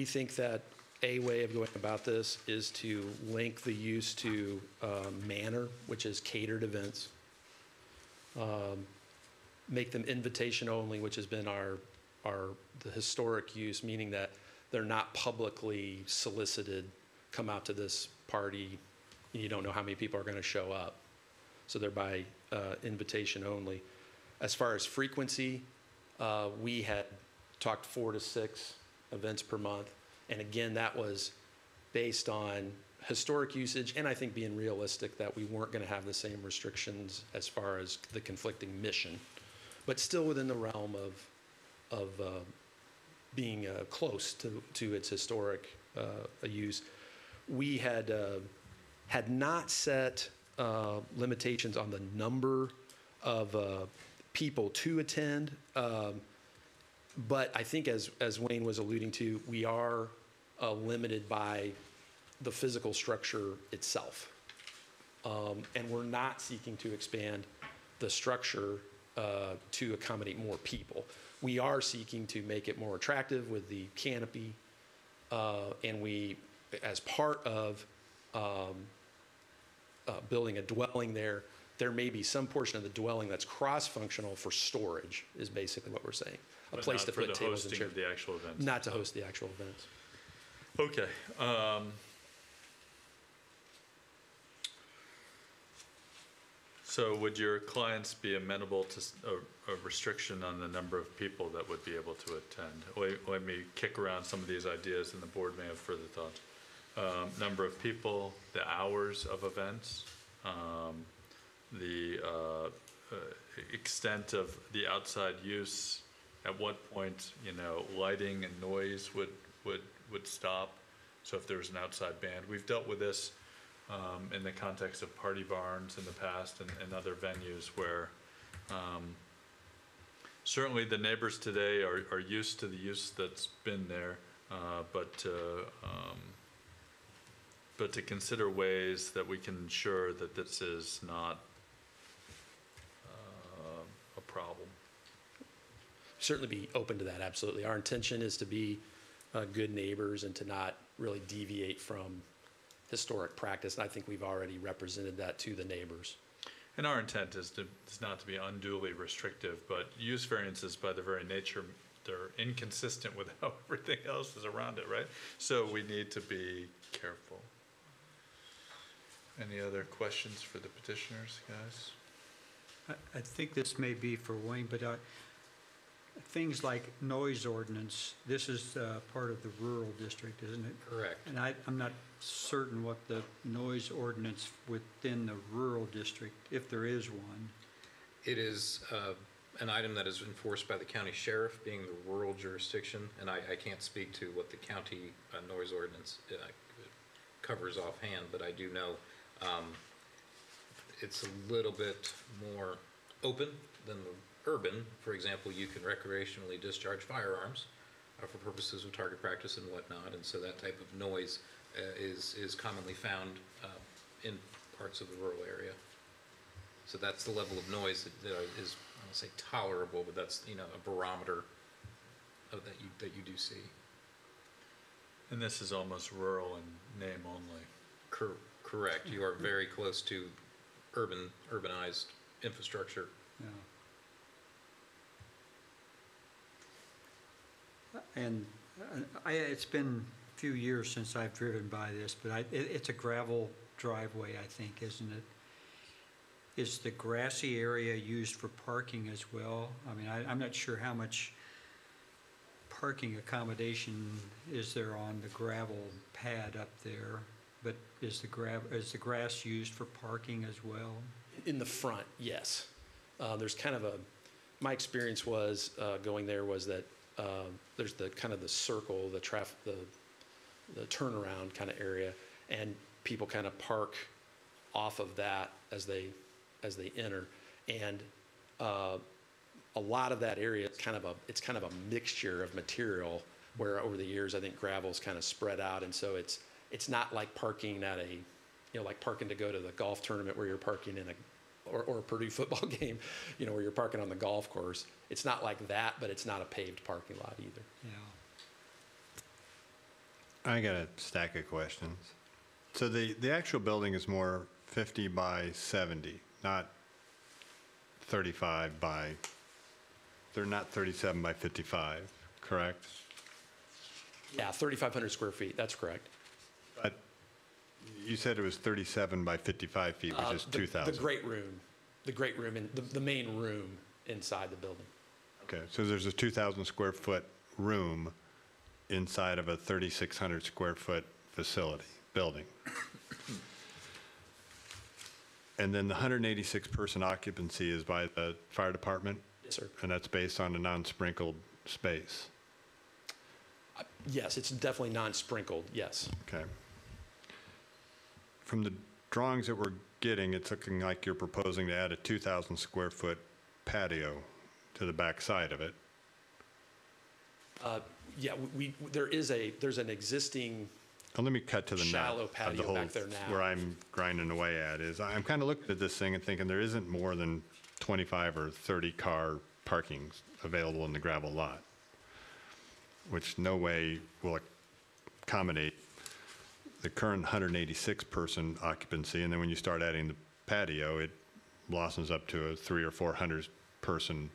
think that a way of going about this is to link the use to manor, which is catered events. Make them invitation only, which has been the historic use, meaning that they're not publicly solicited, come out to this party, and you don't know how many people are going to show up. So they're by invitation only. As far as frequency, we had talked 4 to 6 events per month. And again, that was based on historic usage and I think being realistic that we weren't going to have the same restrictions as far as the conflicting mission, but still within the realm of being close to its historic use. We had not set limitations on the number of people to attend, but I think as Wayne was alluding to, we are limited by the physical structure itself. And we're not seeking to expand the structure to accommodate more people. We are seeking to make it more attractive with the canopy, and we, as part of building a dwelling there, there may be some portion of the dwelling that's cross-functional for storage, is basically what we're saying. A But place not to for put the tables and hosting chairs. of the actual events. Not to host the actual events. Okay. So would your clients be amenable to a restriction on the number of people that would be able to attend? Let me kick around some of these ideas, and the board may have further thoughts. Number of people, the hours of events, the extent of the outside use, at what point, lighting and noise would stop. So if there's an outside band, we've dealt with this in the context of party barns in the past and other venues where certainly the neighbors today are used to the use that's been there, but to consider ways that we can ensure that this is not a problem. Certainly be open to that, absolutely. Our intention is to be good neighbors and to not really deviate from historic practice, and I think we've already represented that to the neighbors. And our intent is not to be unduly restrictive, but use variances by their very nature, they're inconsistent with how everything else is around it, right? So we need to be careful. Any other questions for the petitioners, guys? I think this may be for Wayne, but things like noise ordinance, this is part of the rural district, isn't it? Correct. And I'm not certain what the noise ordinance within the rural district, if there is one. It is an item that is enforced by the county sheriff, being the rural jurisdiction, and I can't speak to what the county noise ordinance covers offhand, but I do know it's a little bit more open than the urban. For example, you can recreationally discharge firearms for purposes of target practice and whatnot, and so that type of noise is commonly found in parts of the rural area. So that's the level of noise that is, I don't say tolerable, but that's a barometer of that you do see. And this is almost rural in name only. Correct. You are very close to urbanized infrastructure. Yeah. And it's been a few years since I've driven by this, but it's a gravel driveway, I think, isn't it? Is the grassy area used for parking as well? I mean, I'm not sure how much parking accommodation is there on the gravel pad up there, but is the grass used for parking as well? In the front, yes. There's kind of my experience was going there was that there's the kind of the circle, the turnaround kind of area, and people kind of park off of that as they enter. And a lot of that area is kind of a mixture of material where over the years, I think gravel's kind of spread out. And so it's not like parking at like parking to go to the golf tournament where you're parking in or a Purdue football game, where you're parking on the golf course. It's not like that, but it's not a paved parking lot either. Yeah. I got a stack of questions. So the actual building is more 50 by 70, not 35 by, they're not 37 by 55, correct? Yeah, 3,500 square feet, that's correct. But you said it was 37 by 55 feet, which is 2,000. The great room, and the main room inside the building. Okay, so there's a 2,000 square foot room inside of a 3,600 square foot building. And then the 186 person occupancy is by the fire department? Yes, sir. And that's based on a non-sprinkled space? Yes, it's definitely non-sprinkled, yes. Okay. From the drawings that we're getting, it's looking like you're proposing to add a 2,000 square foot patio to the back side of it. Yeah, there's an existing Now, let me cut to the nut shallow of the patio whole, back there now. where I'm grinding away at is, I'm kind of looking at this thing and thinking there isn't more than 25 or 30 car parkings available in the gravel lot, which no way will accommodate the current 186 person occupancy. And then when you start adding the patio, it blossoms up to a 300 or 400 person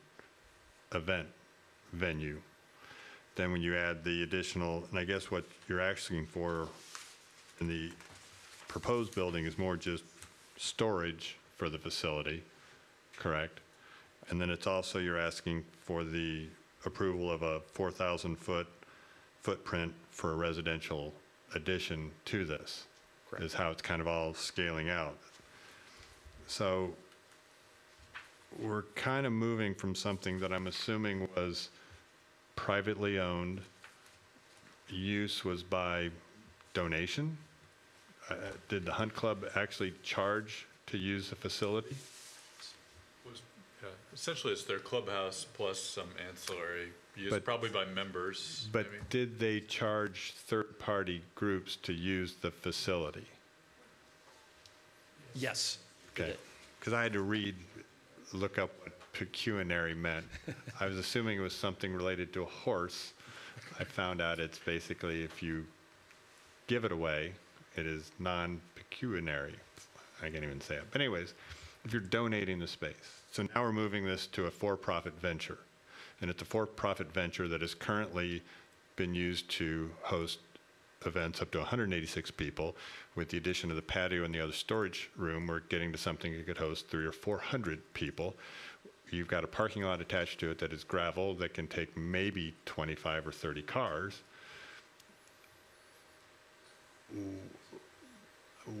event venue. Then when you add the additional, and I guess what you're asking for in the proposed building is more just storage for the facility, correct? And then it's also, you're asking for the approval of a 4,000 footprint for a residential addition to this. Correct. Is how it's kind of all scaling out. So we're kind of moving from something that I'm assuming was privately owned, use was by donation. Did the Hunt Club actually charge to use the facility? Yeah, essentially, it's their clubhouse plus some ancillary use, But- probably by members. But maybe. did they charge third-party groups to use the facility? Yes. we Okay, did. because I had to look up what pecuniary meant. I was assuming it was something related to a horse. I found out it's basically if you give it away, it is non-pecuniary. I can't even say it. But anyways, if you're donating the space. So now we're moving this to a for-profit venture. And it's a for-profit venture that has currently been used to host events up to 186 people. With the addition of the patio and the other storage room, we're getting to something that could host 300 or 400 people. You've got a parking lot attached to it that is gravel that can take maybe 25 or 30 cars.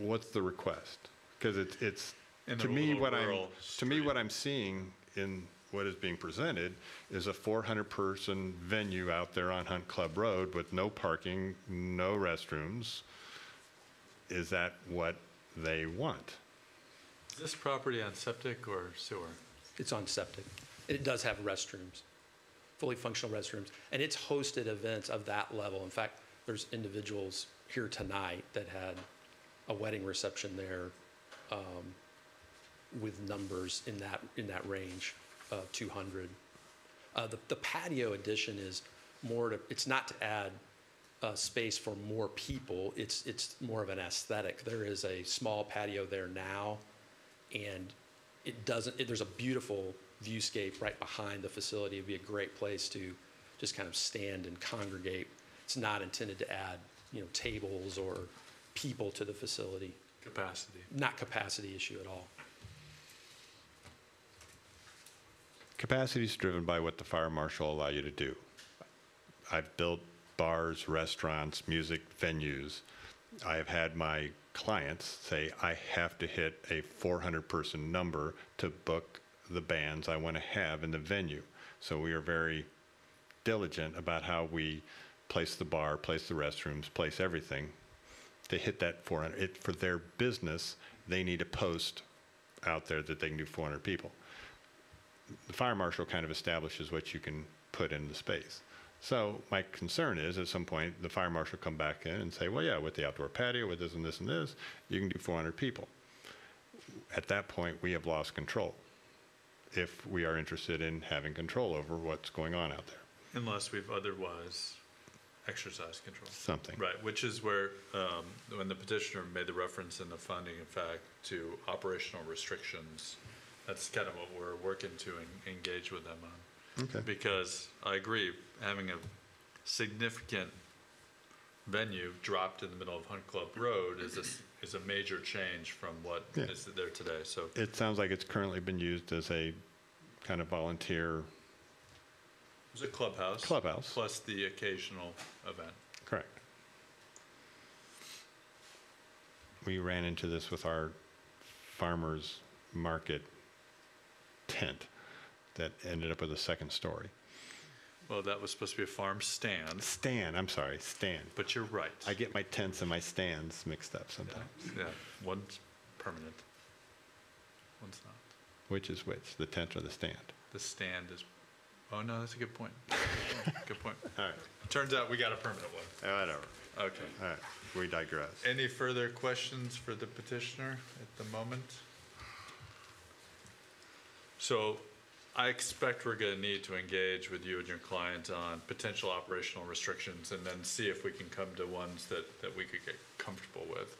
What's the request? Because it's In to a me little what rural I'm seeing in what is being presented is a 400-person venue out there on Hunt Club Road with no parking, no restrooms. Is that what they want? Is this property on septic or sewer? It's on septic. It does have restrooms, fully functional restrooms, and it's hosted events of that level. In fact, there's individuals here tonight that had a wedding reception there with numbers in that range of 200. The patio addition is it's not to add space for more people. It's more of an aesthetic. There is a small patio there now, and there's a beautiful viewscape right behind the facility. It'd be a great place to just kind of stand and congregate. It's not intended to add, tables or people to the facility. Capacity. Not capacity issue at all. Capacity is driven by what the fire marshal allow you to do. I've built bars, restaurants, music venues. I have had my clients say, I have to hit a 400-person number to book the bands I want to have in the venue. So we are very diligent about how we place the bar, place the restrooms, place everything to hit that 400. For their business, they need a post out there that they can do 400 people. the fire marshal kind of establishes what you can put in the space. So my concern is at some point, the fire marshal come back in and say, well, yeah, with the outdoor patio, with this and this and this, you can do 400 people. At that point, we have lost control if we are interested in having control over what's going on out there. Unless we've otherwise exercised control. Something. Right, which is where, when the petitioner made the reference in the finding of fact to operational restrictions, that's kind of what we're working to engage with them on. Okay. Because I agree, having a significant venue dropped in the middle of Hunt Club Road is a major change from what is there today, so. It sounds like it's currently been used as a kind of volunteer. It's a clubhouse. Clubhouse. Plus the occasional event. Correct. We ran into this with our farmers market tent that ended up with a second story. Well, that was supposed to be a farm stand, I'm sorry, stand. but you're right. I get my tents and my stands mixed up sometimes. Yeah, one's permanent, one's not. Which is which, the tent or the stand? The stand is, oh no, that's a good point. Good point. All right. Turns out we got a permanent one. Whatever. Okay. All right, we digress. Any further questions for the petitioner at the moment? So I expect we're going to need to engage with you and your client on potential operational restrictions and then see if we can come to ones that we could get comfortable with.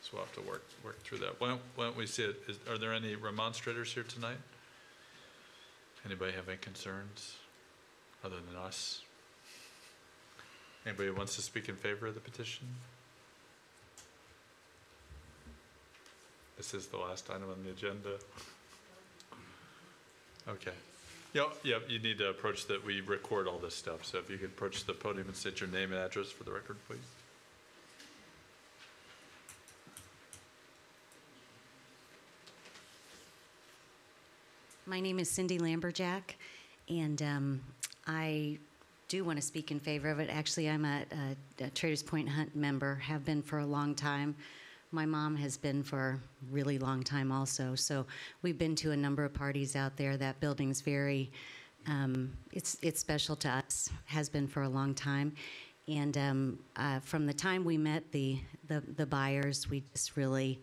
So we'll have to work through that. Why don't we see it? Are there any remonstrators here tonight? Anybody have any concerns other than us? Anybody who wants to speak in favor of the petition? This is the last item on the agenda. Okay. Yep, you need to approach that. We record all this stuff, so if you could approach the podium and state your name and address for the record, please. My name is Cindy Lamberjack, and I do want to speak in favor of it. Actually, I'm a Traders Point Hunt member, have been for a long time. My mom has been for a really long time also. So we've been to a number of parties out there. That building's very, it's special to us, has been for a long time. And from the time we met the buyers, we just really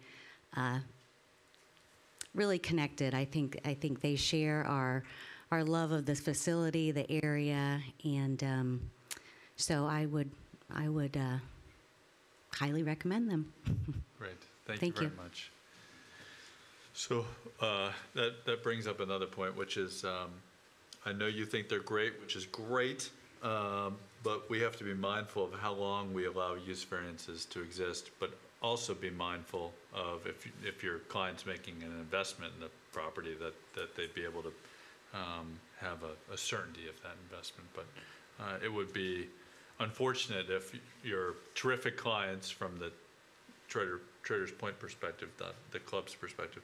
connected. I think they share our love of the facility, the area, and so I would highly recommend them. Great, thank you very much. So that brings up another point, which is I know you think they're great, which is great, but we have to be mindful of how long we allow use variances to exist, but also be mindful of if your client's making an investment in the property that they'd be able to have a certainty of that investment. But it would be unfortunate if your terrific clients from the Traders Point perspective, the club's perspective,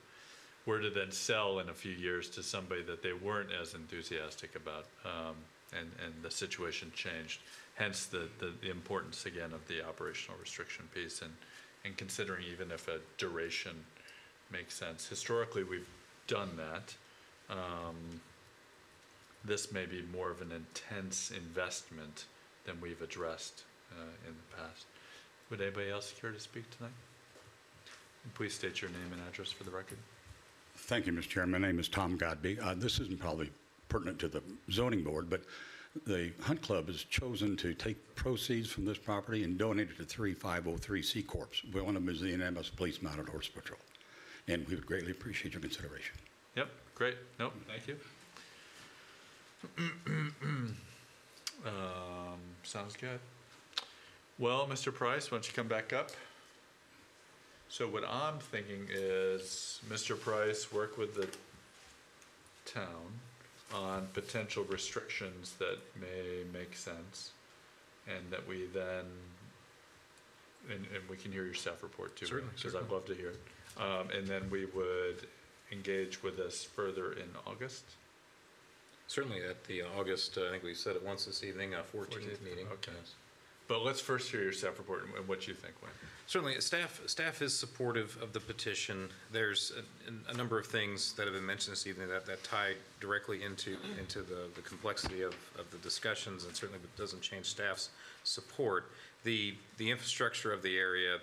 were to then sell in a few years to somebody that they weren't as enthusiastic about, and the situation changed. Hence the importance again of the operational restriction piece and considering even if a duration makes sense. Historically, we've done that. This may be more of an intense investment than we've addressed in the past. Would anybody else care to speak tonight? And please state your name and address for the record. Thank you, Mr. Chairman. My name is Tom Godby. This isn't probably pertinent to the zoning board, but the Hunt Club has chosen to take proceeds from this property and donate it to 3 503C Corps. One of them is the Indianapolis Police Mounted Horse Patrol. And we would greatly appreciate your consideration. Yep, great. Nope, thank you. Sounds good. Well, Mr. Price, why don't you come back up? So what I'm thinking is, Mr. Price, work with the town on potential restrictions that may make sense, and that we then, and we can hear your staff report too, because I'd love to hear it. And then we would engage with this further in August. Certainly at the August, I think we said it once this evening, 14th meeting. Okay. Yes. But let's first hear your staff report and what you think, Wayne. Certainly, staff is supportive of the petition. There's a number of things that have been mentioned this evening that tie directly into the complexity of the discussions, and certainly doesn't change staff's support. The infrastructure of the area,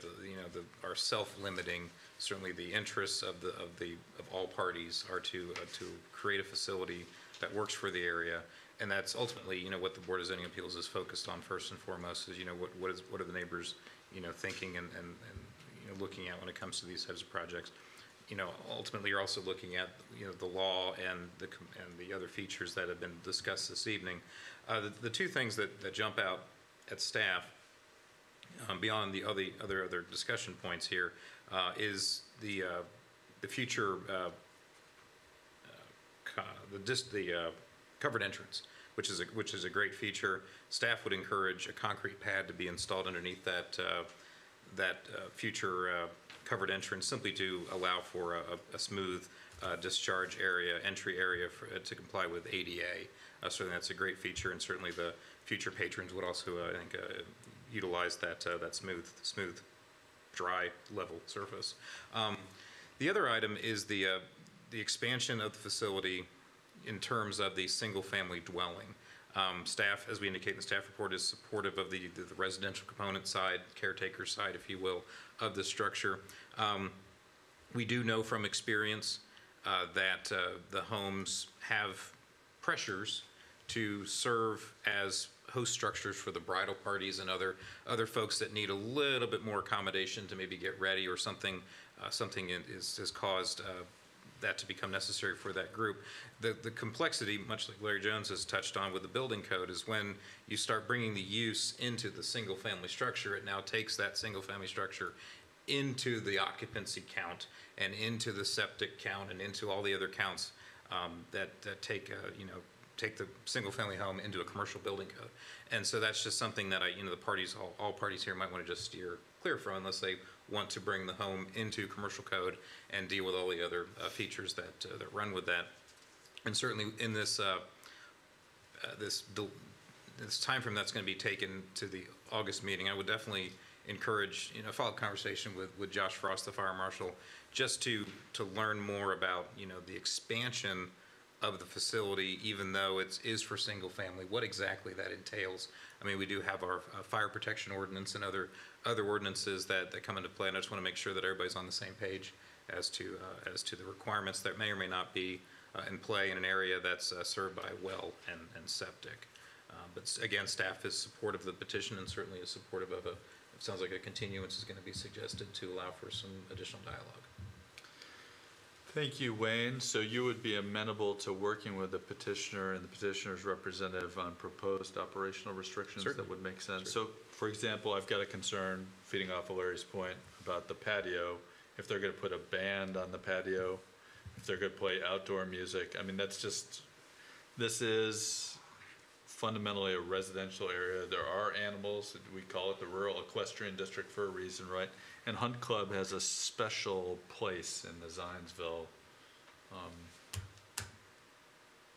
are self-limiting. Certainly, the interests of all parties are to create a facility that works for the area. And that's ultimately, what the Board of Zoning Appeals is focused on first and foremost is, what are the neighbors, thinking and looking at when it comes to these types of projects. Ultimately, you're also looking at, the law and the other features that have been discussed this evening. The two things that jump out at staff, beyond the other discussion points here, is the future covered entrance, which is a great feature. Staff would encourage a concrete pad to be installed underneath that future covered entrance, simply to allow for a smooth discharge area, entry area to comply with ADA. Certainly, that's a great feature, and certainly the future patrons would also, I think, utilize that smooth, dry, level surface. The other item is the expansion of the facility in terms of the single-family dwelling. Staff, as we indicate in the staff report, is supportive of the residential component side, caretaker side, if you will, of the structure. We do know from experience that the homes have pressures to serve as host structures for the bridal parties and other folks that need a little bit more accommodation to maybe get ready, or something has caused that to become necessary for that group. The complexity, much like Larry Jones has touched on with the building code, is when you start bringing the use into the single family structure, it now takes that single family structure into the occupancy count and into the septic count and into all the other counts that take the single family home into a commercial building code. And so that's just something that the parties, all parties here might want to just steer clear from, unless they want to bring the home into commercial code and deal with all the other features that run with that. And certainly in this time frame that's going to be taken to the August meeting, I would definitely encourage a follow-up conversation with Josh Frost, the fire marshal, just to learn more about the expansion of the facility, even though it is for single family, what exactly that entails. I mean, we do have our fire protection ordinance and other ordinances that come into play, and I just want to make sure that everybody's on the same page as to the requirements that may or may not be in play in an area that's served by well and septic. But again, staff is supportive of the petition and certainly is supportive of it sounds like a continuance is going to be suggested to allow for some additional dialogue. Thank you, Wayne. So you would be amenable to working with the petitioner and the petitioner's representative on proposed operational restrictions? Certainly. That would make sense. So, for example, I've got a concern, feeding off of Larry's point, about the patio. If they're going to put a band on the patio, if they're going to play outdoor music, I mean, this is fundamentally a residential area. There are animals. We call it the Rural Equestrian District for a reason, right? And Hunt Club has a special place in the Zionsville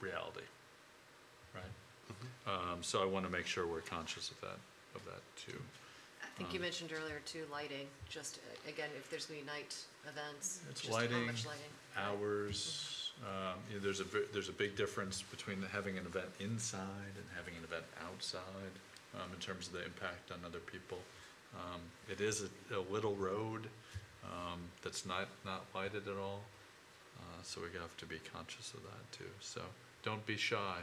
reality, right? So I want to make sure we're conscious of that too. I think you mentioned earlier too, lighting, just again, if there's going to be night events. It's just lighting, how much lighting, hours. There's a big difference between having an event inside and having an event outside in terms of the impact on other people. It is a little road that's not lighted at all, so we have to be conscious of that too. So don't be shy,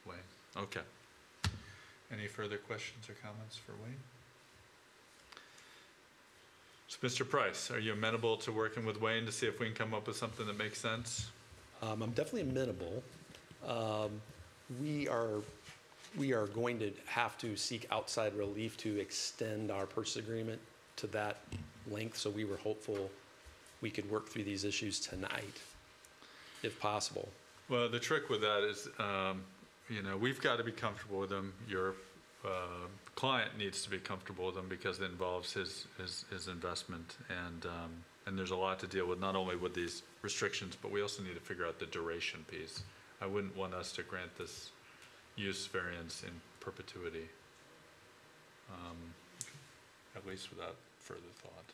Wayne. Okay. Any further questions or comments for Wayne? So, Mr. Price, are you amenable to working with Wayne to see if we can come up with something that makes sense? I'm definitely amenable. We are going to have to seek outside relief to extend our purchase agreement to that length, so we were hopeful we could work through these issues tonight, if possible. Well, the trick with that is, we've got to be comfortable with them. Your client needs to be comfortable with them because it involves his investment, and there's a lot to deal with, not only with these restrictions, but we also need to figure out the duration piece. I wouldn't want us to grant this use variance in perpetuity. at least without further thought.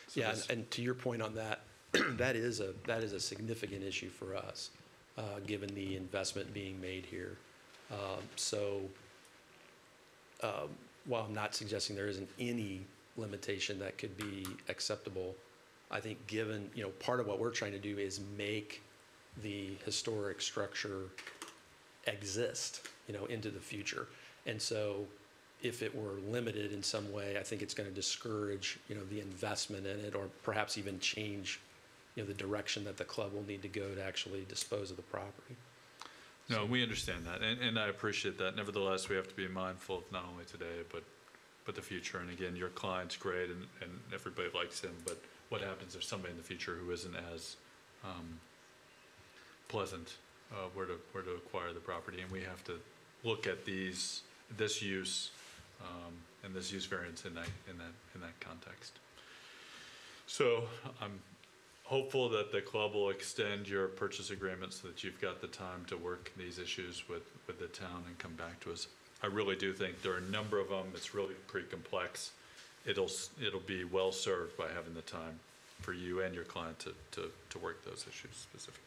So Yeah, this- and to your point on that, that is a significant issue for us, given the investment being made here. So while I'm not suggesting there isn't any limitation that could be acceptable, I think given, part of what we're trying to do is make the historic structure exist, into the future. And so if it were limited in some way, I think it's going to discourage, the investment in it, or perhaps even change, the direction that the club will need to go to actually dispose of the property. No, we understand that, and I appreciate that. Nevertheless, we have to be mindful of not only today, but the future. And again, your client's great, and everybody likes him, but what happens if somebody in the future who isn't as pleasant were to acquire the property? And we have to look at this use and this use variance in that context. So I'm hopeful that the club will extend your purchase agreement so that you've got the time to work these issues with the town and come back to us. I really do think there are a number of them. It's really pretty complex. It'll be well served by having the time for you and your client to work those issues specifically.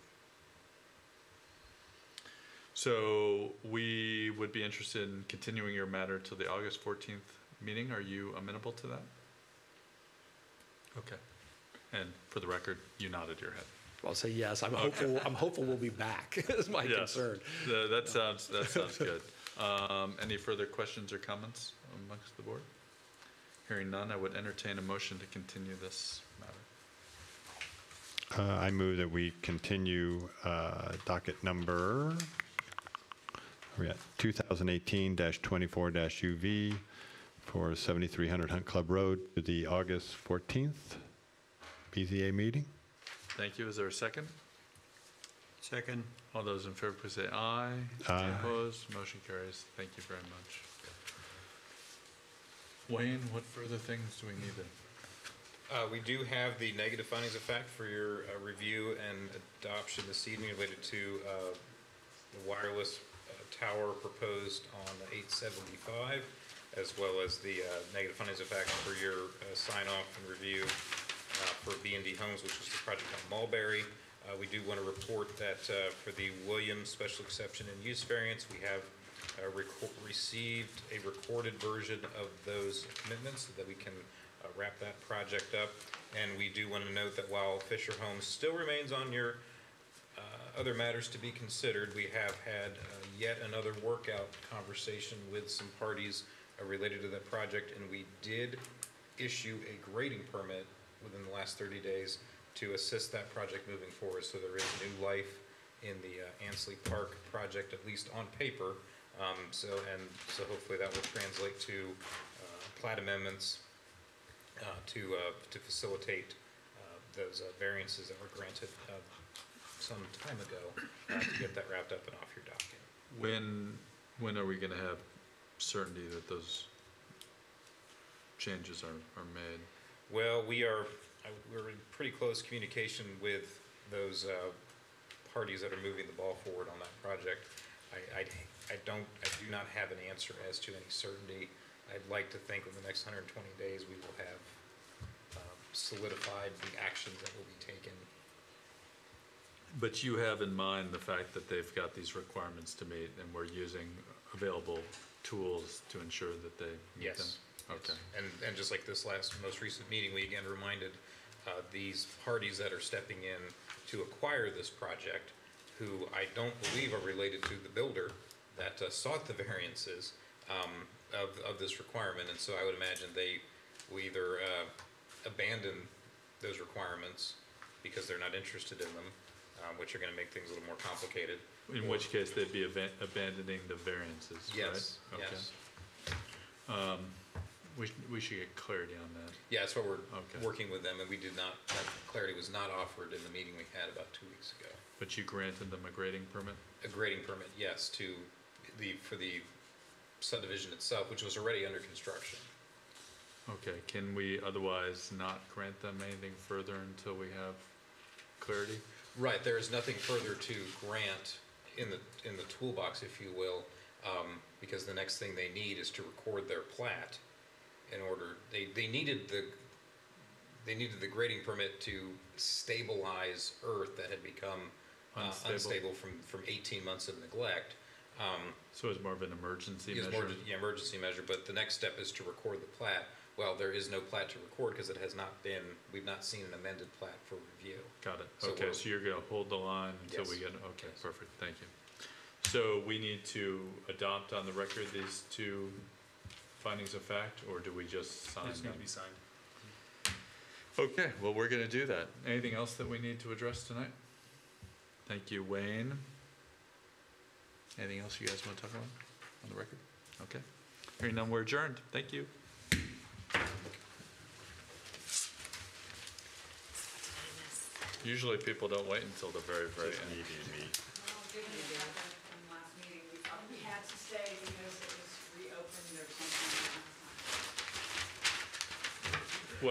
So we would be interested in continuing your matter to the August 14th meeting. Are you amenable to that? Okay. And for the record, you nodded your head. I'll say yes. I'm hopeful. I'm hopeful we'll be back. Is my concern. That sounds good. Any further questions or comments amongst the board? Hearing none, I would entertain a motion to continue this matter. I move that we continue docket number, where are we at? 2018-24-UV for 7300 Hunt Club Road to the August 14th BZA meeting. Thank you. Is there a second? Second. All those in favor, please say aye. Aye. Any opposed? Motion carries. Thank you very much. Wayne, what further things do we need to? We do have the negative findings of fact for your review and adoption this evening related to the wireless tower proposed on 875, as well as the negative findings of fact for your sign-off and review for B&D Homes, which is the project on Mulberry. We do want to report that for the Williams special exception and use variance, we have received a recorded version of those commitments so that we can wrap that project up. And we do want to note that while Fisher Homes still remains on your other matters to be considered, we have had yet another workout conversation with some parties related to that project, and we did issue a grading permit within the last 30 days to assist that project moving forward. So there is new life in the Ansley Park project, at least on paper. So hopefully that will translate to plat amendments to facilitate those variances that were granted some time ago to get that wrapped up and off your docket. When are we going to have certainty that those changes are made? Well, we're in pretty close communication with those parties that are moving the ball forward on that project. I do not have an answer as to any certainty. I'd like to think in the next 120 days we will have solidified the actions that will be taken. But you have in mind the fact that they've got these requirements to meet, and we're using available tools to ensure that they meet them? Yes. Okay. And just like this most recent meeting, we again reminded these parties that are stepping in to acquire this project, who I don't believe are related to the builder that sought the variances of this requirement. And so I would imagine they will either abandon those requirements because they're not interested in them, which are going to make things a little more complicated. In which case they'd be abandoning the variances, yes, right? Okay. yes. We should get clarity on that. Yeah, that's what we're working with them, and we did not, that clarity was not offered in the meeting we had about 2 weeks ago. But you granted them a grading permit? A grading permit, yes, for the subdivision itself, which was already under construction. Okay, can we otherwise not grant them anything further until we have clarity? Right, there is nothing further to grant in the toolbox, if you will. because the next thing they need is to record their plat in order, they needed the grading permit to stabilize earth that had become unstable from 18 months of neglect. So it's more of an emergency It's measure? emergency measure, but the next step is to record the plat. Well, there is no plat to record because it has not been, we've not seen an amended plat for review. Got it. So Okay, so you're going to hold the line until we Yes. get, okay, Yes. perfect, thank you. So we need to adopt on the record these two findings of fact, or do we just sign It's going them? to be signed. Okay, well, we're going to do that. Anything else that we need to address tonight? Thank you, Wayne. Anything else you guys want to talk about on the record? Okay. Hearing none, we're adjourned. Thank you. Usually people don't wait until the very, very end.